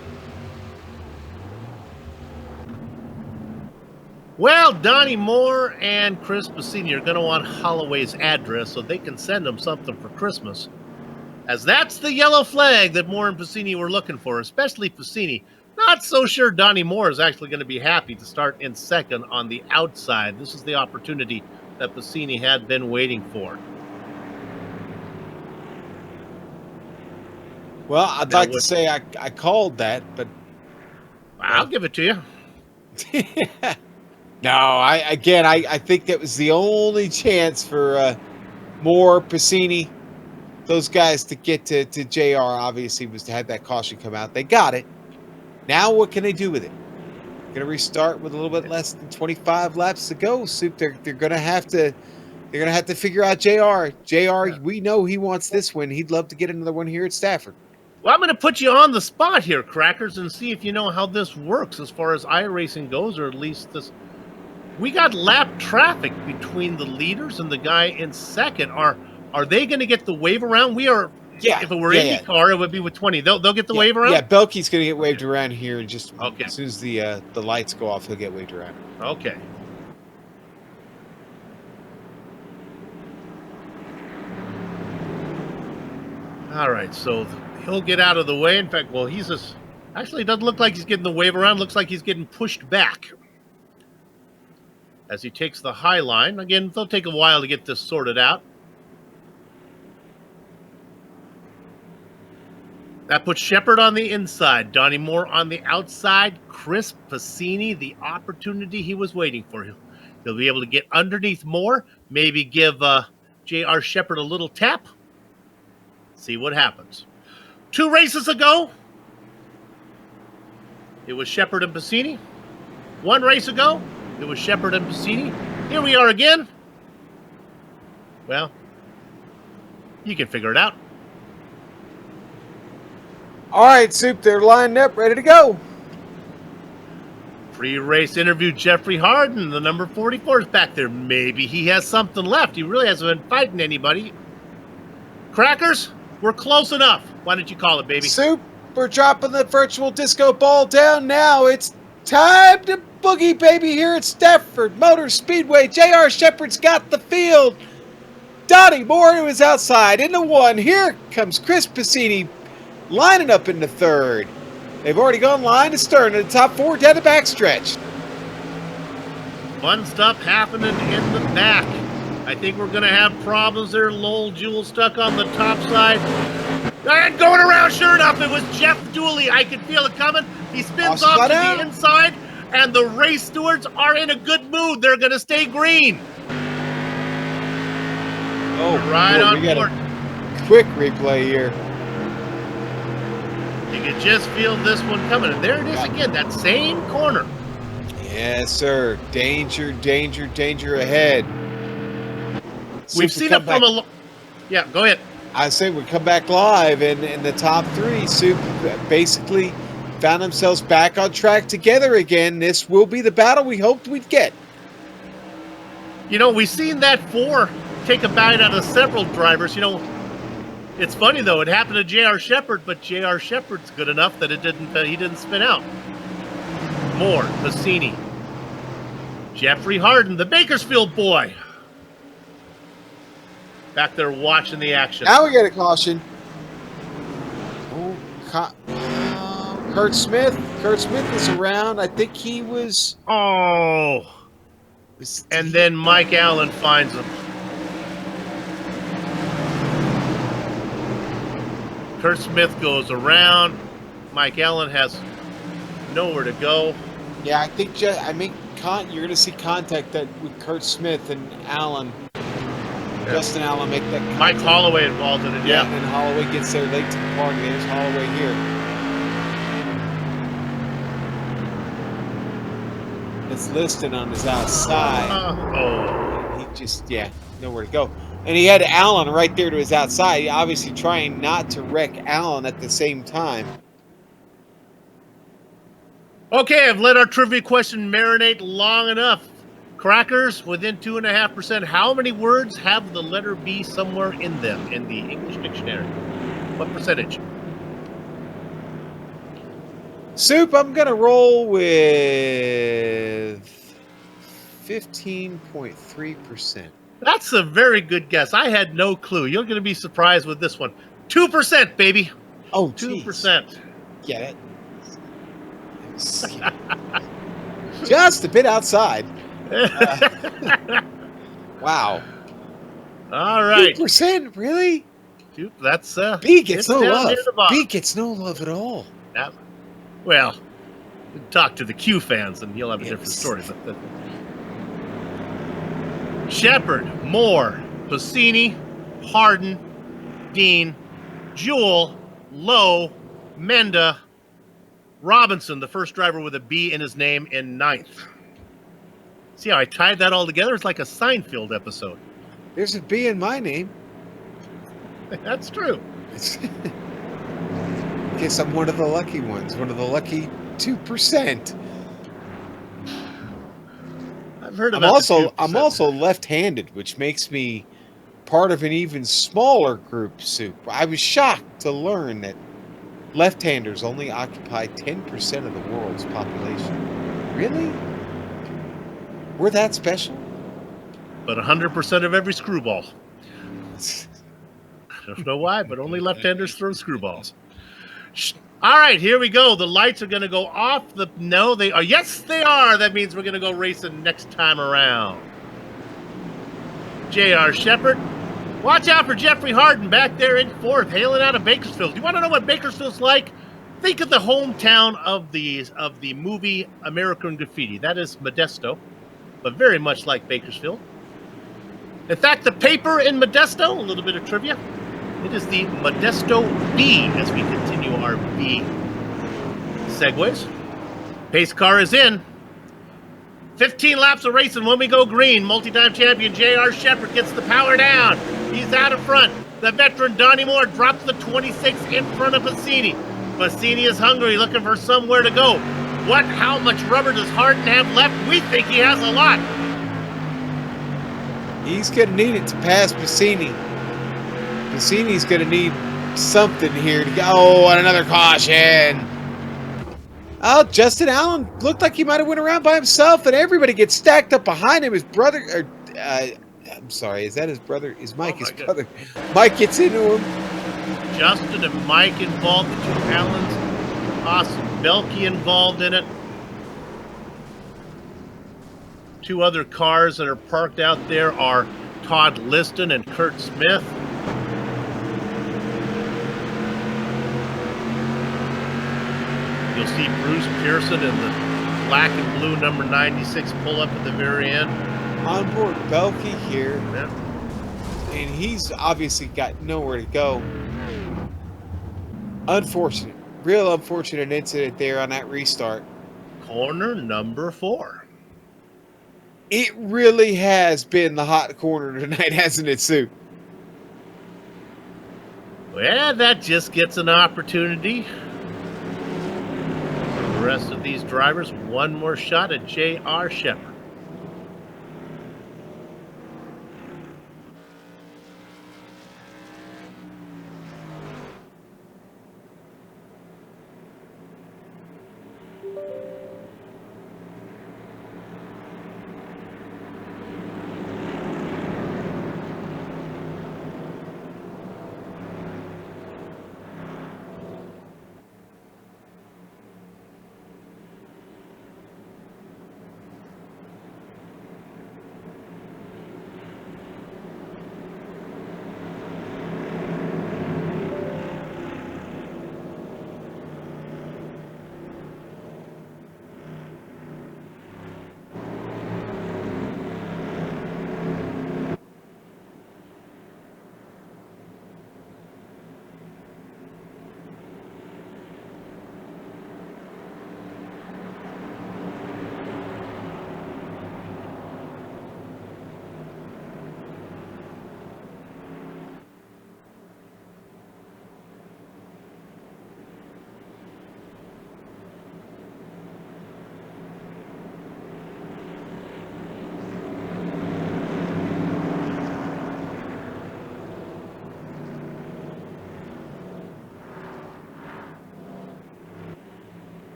Well, Donnie Moore and Chris Piscini are going to want Holloway's address so they can send him something for Christmas. As that's the yellow flag that Moore and Piscini were looking for, especially Piscini. Not so sure Donnie Moore is actually going to be happy to start in 2nd on the outside. This is the opportunity that Piscini had been waiting for. Well, I'd like to say I called that, but... I'll give it to you. No, I think that was the only chance for Moore, Piscini, those guys to get to JR, obviously, was to have that caution come out. They got it. Now what can they do with it? Going to restart with a little bit less than 25 laps to go. Soup, they're going to have to figure out JR. JR, we know he wants this win. He'd love to get another one here at Stafford. Well, I'm going to put you on the spot here, Crackers, and see if you know how this works as far as iRacing goes, or at least this. We got lap traffic between the leaders and the guy in 2nd. Are they going to get the wave around? We are. Yeah. If it were IndyCar, it would be with 20. They'll get the wave around. Yeah, Belkey's going to get waved around here, and just okay. As soon as the lights go off, he'll get waved around. Okay. All right, so he'll get out of the way. In fact, well, he's just actually it doesn't look like he's getting the wave around. Looks like he's getting pushed back as he takes the high line. Again, they'll take a while to get this sorted out. That puts Shepard on the inside, Donnie Moore on the outside, Chris Piscini, the opportunity he was waiting for. He'll be able to get underneath Moore, maybe give J.R. Shepard a little tap. See what happens. 2 races ago, it was Shepard and Piscini. 1 race ago, it was Shepard and Piscini. Here we are again. Well, you can figure it out. All right, Soup, they're lined up, ready to go. Pre-race interview, Jeffrey Harden, the number 44 is back there. Maybe he has something left. He really hasn't been fighting anybody. Crackers, we're close enough. Why don't you call it, baby? Soup, we're dropping the virtual disco ball down now. It's time to boogie, baby, here at Stafford Motor Speedway. J.R. Shepard's got the field. Donnie Moore is outside in the 1. Here comes Chris Piscini lining up in the 3rd. They've already gone line to stern in the top 4 down the backstretch. Fun stuff happening in the back. I think we're going to have problems there. Lowell Jewell stuck on the top side. And going around, sure enough, it was Jeff Dooley. I could feel it coming. He spins off to the inside, and the race stewards are in a good mood. They're going to stay green. Oh, right boy, on we got board. a quick replay here. You can just feel this one coming. And there it is again, that same corner. Yes, sir. Danger, danger, danger ahead. We've seen it from a... Yeah, go ahead. I say we come back live, and in the top three, Soup basically found themselves back on track together again. This will be the battle we hoped we'd get. You know, we've seen that 4 take a bite out of several drivers. You know, it's funny though. It happened to J.R. Shepherd, but J.R. Shepherd's good enough that it didn't. He didn't spin out. Moore, Bassini, Jeffrey Harden, the Bakersfield boy, back there watching the action. Now we get a caution. Oh, Kurt Smith. Kurt Smith is around. I think he was. Oh. And then Mike Allen finds him. Kurt Smith goes around. Mike Allen has nowhere to go. Yeah, I think you're going to see contact that with Kurt Smith and Allen. Yeah. Justin Allen make that contact. Mike Holloway involved in it, yeah. And Holloway gets there late to the party. There's Holloway here. It's listed on his outside. He just, nowhere to go. And he had Allen right there to his outside, obviously trying not to wreck Allen at the same time. Okay, I've let our trivia question marinate long enough. Crackers, within 2.5%, how many words have the letter B somewhere in them in the English dictionary? What percentage? Soup, I'm going to roll with 15.3%. That's a very good guess. I had no clue. You're going to be surprised with this one. 2%, baby. Oh, 2%. Yeah. Just a bit outside. Wow. All right. 2%, really? That's B gets no love. B gets no love at all. Well, talk to the Q fans and you'll have a different story. But Shepherd, Moore, Bassini, Harden, Dean, Jewell, Lowe, Menda, Robinson, the first driver with a B in his name, in 9th. See how I tied that all together? It's like a Seinfeld episode. There's a B in my name. That's true. I guess I'm one of the lucky ones, one of the lucky 2%. I've heard about I'm also left-handed, which makes me part of an even smaller group, Soup. I was shocked to learn that left-handers only occupy 10% of the world's population. Really? We're that special? But 100% of every screwball. I don't know why, but only left-handers throw screwballs. All right, here we go. The lights are going to go off. No, they are. Yes, they are. That means we're going to go racing next time around. J.R. Shepherd. Watch out for Jeffrey Harden back there in 4th, hailing out of Bakersfield. You want to know what Bakersfield's like? Think of the hometown of the movie American Graffiti. That is Modesto, but very much like Bakersfield. In fact, the paper in Modesto, a little bit of trivia, it is the Modesto B as we continue our B segues. Pace car is in. 15 laps of racing when we go green. Multi-time champion J.R. Shepherd gets the power down. He's out in front. The veteran Donnie Moore drops the 26 in front of Bassini. Bassini is hungry, looking for somewhere to go. How much rubber does Harden have left? We think he has a lot. He's going to need it to pass Bassini. Bassini's going to need something here to go. Oh, and another caution. Oh, Justin Allen looked like he might have went around by himself, and everybody gets stacked up behind him. His brother, I'm sorry, is that his brother? Is Mike his brother? Mike gets into him. Justin and Mike involved, the 2 Allens. Awesome. Belkey involved in it. 2 other cars that are parked out there are Todd Liston and Kurt Smith. You'll see Bruce Pearson in the black and blue number 96 pull up at the very end. Onboard Belky here, Yeah. and he's obviously got nowhere to go. Unfortunate, real unfortunate incident there on that restart. Corner number 4. It really has been the hot corner tonight, hasn't it, Sue? Well, that just gets an opportunity. For the rest of these drivers, one more shot at J.R. Shepard.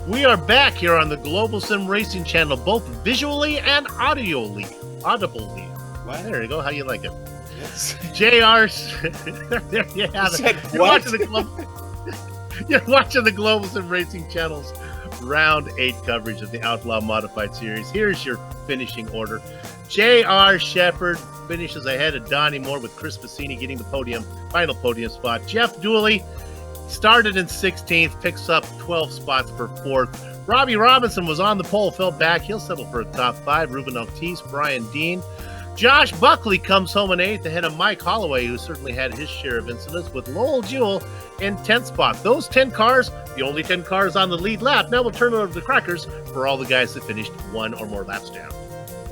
We are back here on the Global SimRacing Channel, both visually and audibly. What? There you go. How you like it? Yes. There you have Said it. You're what? watching the Global SimRacing Channel's Round 8 coverage of the Outlaw Modified Series. Here's your finishing order. J.R. Shepherd finishes ahead of Donnie Moore, with Chris Vicini getting the final podium spot. Jeff Dooley started in 16th, picks up 12 spots for 4th. Robbie Robinson was on the pole, fell back. He'll settle for a top 5. Ruben Ortiz, Brian Dean. Josh Buckley comes home in 8th ahead of Mike Holloway, who certainly had his share of incidents, with Lowell Jewell in 10th spot. Those 10 cars, the only 10 cars on the lead lap. Now we'll turn it over to the Crackers for all the guys that finished 1 or more laps down.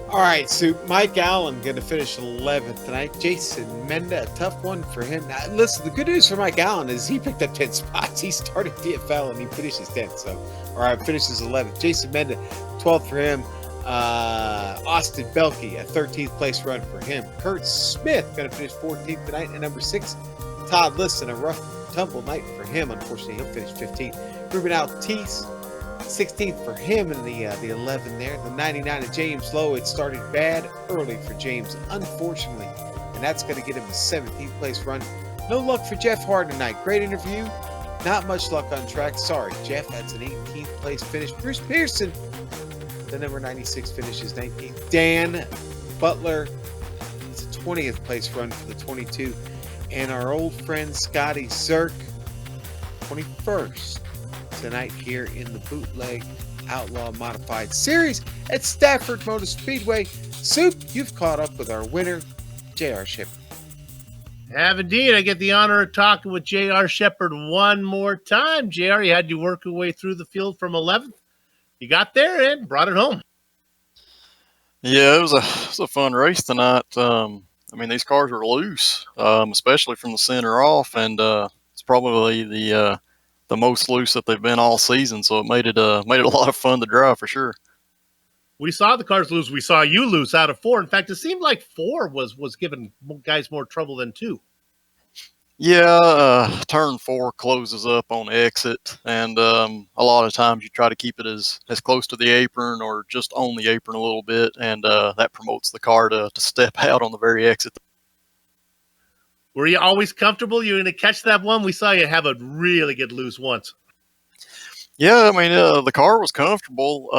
All right, so Mike Allen going to finish 11th tonight. Jason Menda, a tough one for him. Now, listen, the good news for Mike Allen is he picked up 10 spots. He started DFL and he finishes 10th. So, all right, finishes 11th. Jason Menda, 12th for him. Austin Belkey, a 13th place run for him. Kurt Smith going to finish 14th tonight at number 6. Todd Liston, a rough tumble night for him. Unfortunately, he'll finish 15th. Ruben Ortiz, 16th for him in the 11 there. The 99 of James Lowe. It started bad early for James, unfortunately, and that's going to get him a 17th place run. No luck for Jeff Harden tonight. Great interview. Not much luck on track. Sorry, Jeff. That's an 18th place finish. Bruce Pearson, the number 96, finishes 19th. Dan Butler, it's a 20th place run for the 22. And our old friend Scotty Zerk, 21st. Tonight here in the Bootleg Outlaw Modified Series at Stafford Motor Speedway. Soup, you've caught up with our winner, J.R. Shepherd. Have indeed. I get the honor of talking with J.R. Shepherd one more time. J.R., you had to work your way through the field from 11th. You got there and brought it home. Yeah, it was a fun race tonight. I mean, these cars were loose, especially from the center off, and it's probably the most loose that they've been all season. So it made it a lot of fun to drive for sure. We saw the cars lose. We saw you lose out of 4. In fact, it seemed like 4 was giving guys more trouble than 2. Yeah, turn 4 closes up on exit, and a lot of times you try to keep it as close to the apron or just on the apron a little bit, and that promotes the car to step out on the very exit. Were you always comfortable? You were going to catch that one? We saw you have a really good loose once. Yeah, I mean, the car was comfortable.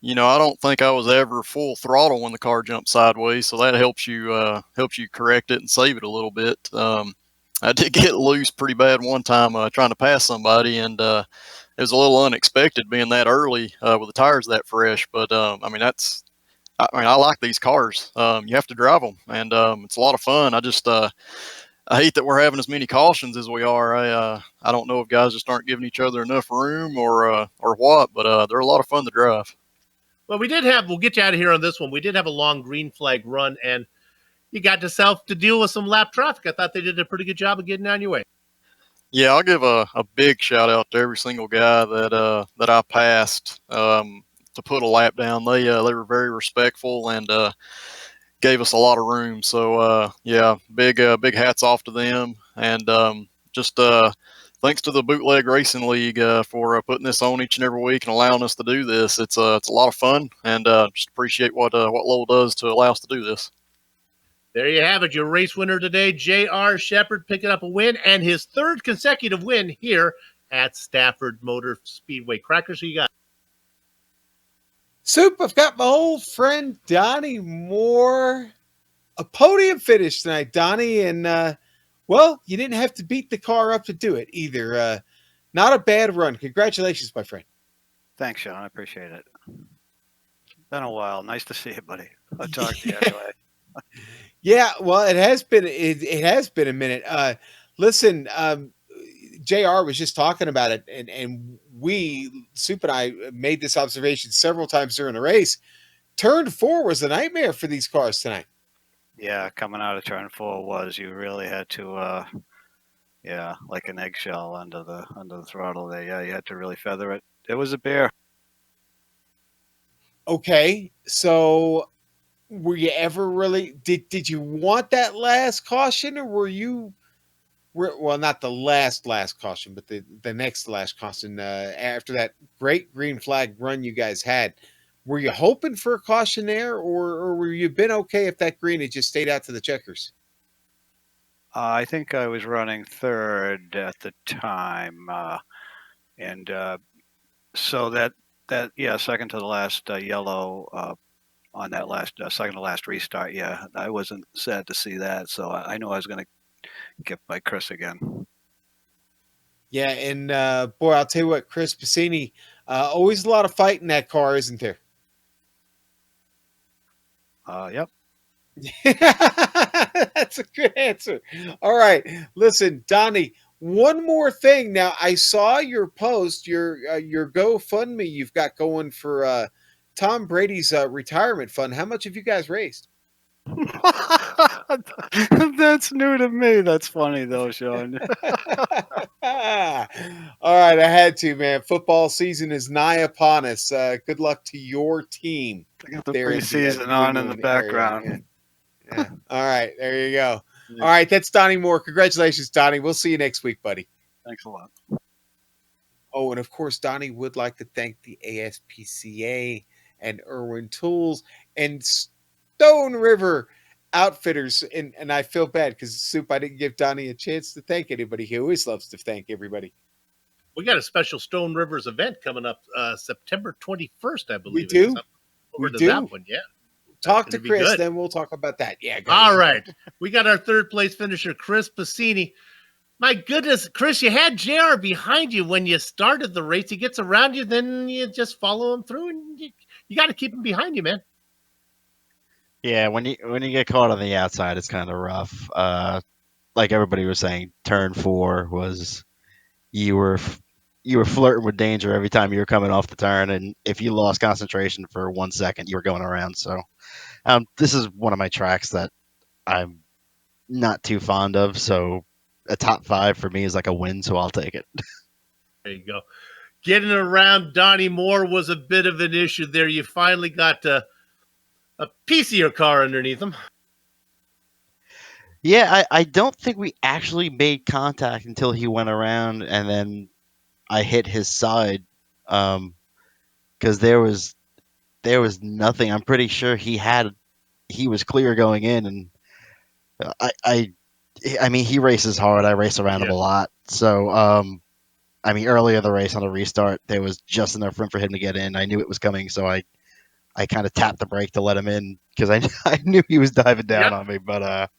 You know, I don't think I was ever full throttle when the car jumped sideways, so that helps you correct it and save it a little bit. I did get loose pretty bad one time trying to pass somebody, and it was a little unexpected being that early with the tires that fresh. But I mean, I like these cars. You have to drive them, and it's a lot of fun. I hate that we're having as many cautions as we are. I don't know if guys just aren't giving each other enough room or what, but they're a lot of fun to drive. Well, we'll get you out of here on this one. We did have a long green flag run, and you got yourself to deal with some lap traffic. I thought they did a pretty good job of getting on your way. Yeah, I'll give a big shout out to every single guy that I passed to put a lap down. They were very respectful and gave us a lot of room. So yeah, big hats off to them, and just thanks to the Bootleg Racing League for putting this on each and every week and allowing us to do this. It's a lot of fun, and just appreciate what Lowell does to allow us to do this. There you have it, your race winner today, J.R. Shepherd, picking up a win and his 3rd consecutive win here at Stafford Motor Speedway. Crackers, who you got? Soup, I've got my old friend Donnie Moore. A podium finish tonight, Donnie, and well, you didn't have to beat the car up to do it either. Not a bad run. Congratulations, my friend. Thanks, Sean. I appreciate it. Been a while. Nice to see you, buddy. I'll talk to you anyway. Yeah, well, it has been a minute. Listen, JR was just talking about it, and Soup and I made this observation several times during the race. Turn 4 was a nightmare for these cars tonight. Yeah, coming out of turn 4 you really had to like an eggshell under the throttle there. Yeah, you had to really feather it. It was a bear. Okay, so were you ever really did you want that last caution, or were you well, not the last caution, but the next to last caution. After that great green flag run you guys had, were you hoping for a caution there, or were you been okay if that green had just stayed out to the checkers? I think I was running third at the time, and so that yeah, second to the last yellow on that last second to last restart. Yeah, I wasn't sad to see that. So I knew I was going to get by Chris again. Yeah, and boy, I'll tell you what, Chris Piscini, always a lot of fight in that car, isn't there? Yep. That's a good answer. All right, listen, Donnie. One more thing. Now, I saw your post, your GoFundMe you've got going for Tom Brady's retirement fund. How much have you guys raised? That's new to me. That's funny though, Sean. All right, I had to, man. Football season is nigh upon us. Good luck to your team. I got the there in preseason on in the background. Area. Yeah. All right, there you go. Yeah. All right, that's Donnie Moore. Congratulations, Donnie. We'll see you next week, buddy. Thanks a lot. Oh, and of course, Donnie would like to thank the ASPCA and Irwin Tools and Stone River Outfitters. And I feel bad because, Soup, I didn't give Donnie a chance to thank anybody. He always loves to thank everybody. We got a special Stone Rivers event coming up September 21st, I believe. We do. Over to that one, yeah. Talk to Chris, then we'll talk about that. Yeah. All right. We got our third place finisher, Chris Piscini. My goodness, Chris, you had JR behind you when you started the race. He gets around you, then you just follow him through, and you got to keep him behind you, man. Yeah, when you get caught on the outside, it's kind of rough. Like everybody was saying, turn 4 was you were flirting with danger every time you were coming off the turn, and if you lost concentration for 1 second, you were going around. So this is one of my tracks that I'm not too fond of. So a top 5 for me is like a win, so I'll take it. There you go. Getting around Donnie Moore was a bit of an issue there. You finally got a piece of your car underneath him. Yeah, I don't think we actually made contact until he went around, and then I hit his side, because there was nothing. I'm pretty sure he was clear going in, and I mean, he races hard. I race around him a lot. So, I mean, earlier in the race on the restart, there was just enough room for him to get in. I knew it was coming, so I kind of tapped the brake to let him in because I knew he was diving down on me. But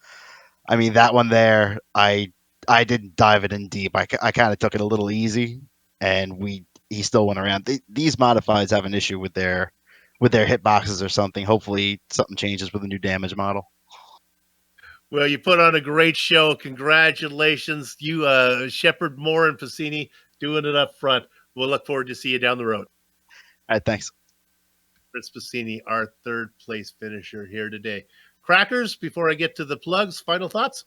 I mean, that one there, I didn't dive it in deep. I kind of took it a little easy, and he still went around. These modifieds have an issue with their hit boxes or something. Hopefully, something changes with the new damage model. Well, you put on a great show. Congratulations. You, Shepard, Moore, and Piscini doing it up front. We'll look forward to see you down the road. All right, thanks. Chris Piscini, our third place finisher here today. Crackers, before I get to the plugs, final thoughts?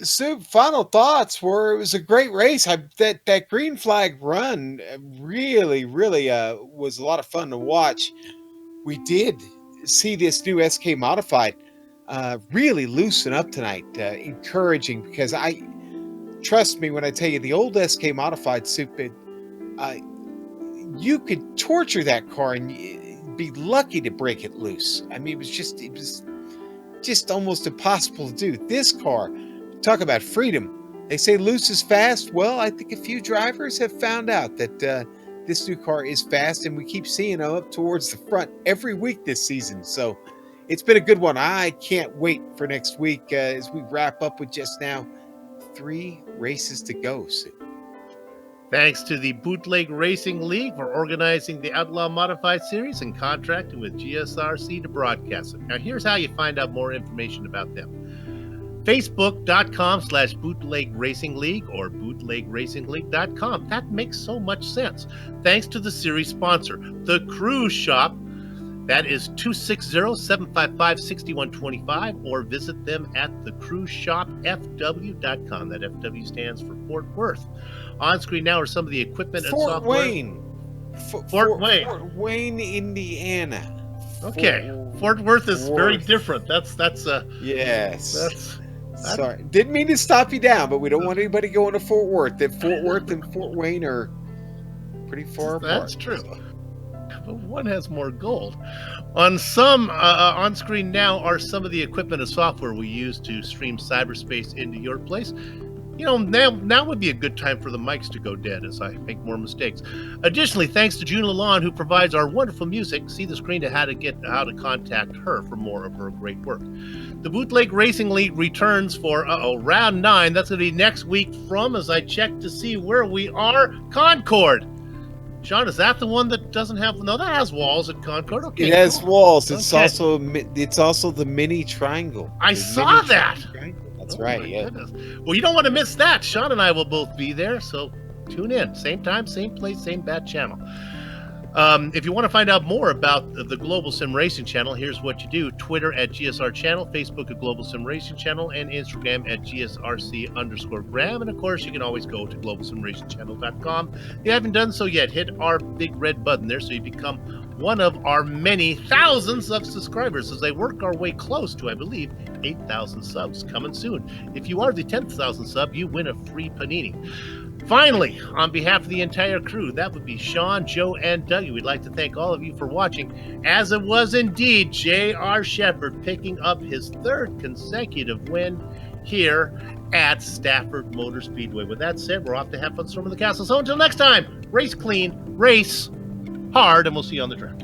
Soup, final thoughts were it was a great race. That green flag run really was a lot of fun to watch. We did see this new SK Modified really loosen up tonight. Encouraging, because trust me when I tell you, the old SK Modified, Soup, you could torture that car and be lucky to break it loose. I mean, it was just almost impossible to do. This car, talk about freedom. They say loose is fast. Well, I think a few drivers have found out that this new car is fast, and we keep seeing them up towards the front every week this season. So it's been a good one. I can't wait for next week as we wrap up with just now 3 races to go. So, thanks to the Bootleg Racing League for organizing the Outlaw Modified Series and contracting with GSRC to broadcast it. Now, here's how you find out more information about them. Facebook.com/Bootleg Racing League or BootlegRacingLeague.com. That makes so much sense. Thanks to the series sponsor, The Cruise Shop. That is 260-755-6125, or visit them at thecruiseshopfw.com. That FW stands for Fort Worth. On screen now are some of the equipment and software. Fort Wayne. Fort Wayne, Indiana. Okay. Fort Worth is very different. That's yes. Sorry, didn't mean to stop you down, but we don't want anybody going to Fort Worth. That Fort Worth and Fort Wayne are pretty far apart. That's true. But one has more gold. On some on screen now are some of the equipment and software we use to stream cyberspace into your place. You know, now would be a good time for the mics to go dead as I make more mistakes. Additionally, thanks to June Lalonde, who provides our wonderful music. See the screen to how to contact her for more of her great work. The Bootleg Racing League returns for round 9. That's going to be next week from, as I check to see where we are, Concord. Sean, is that the one that doesn't have? No, that has walls at Concord. Okay, it has cool. walls. It's Okay. also the mini triangle. I saw that. That's Oh, right. my Yeah. goodness. Well, you don't want to miss that. Sean and I will both be there, so tune in. Same time, same place, same bad channel. If you want to find out more about the Global Sim Racing Channel, here's what you do. Twitter at GSR Channel, Facebook at Global Sim Racing Channel, and Instagram at GSRC_Gram. And of course, you can always go to globalsimracingchannel.com. If you haven't done so yet, hit our big red button there so you become one of our many thousands of subscribers as they work our way close to, I believe, 8,000 subs coming soon. If you are the 10,000 sub, you win a free panini. Finally, on behalf of the entire crew, that would be Sean, Joe, and Dougie, we'd like to thank all of you for watching, as it was indeed J.R. Shepherd picking up his 3rd consecutive win here at Stafford Motor Speedway. With that said, we're off to have fun storming the castle. So until next time, race clean, race hard, and we'll see you on the track.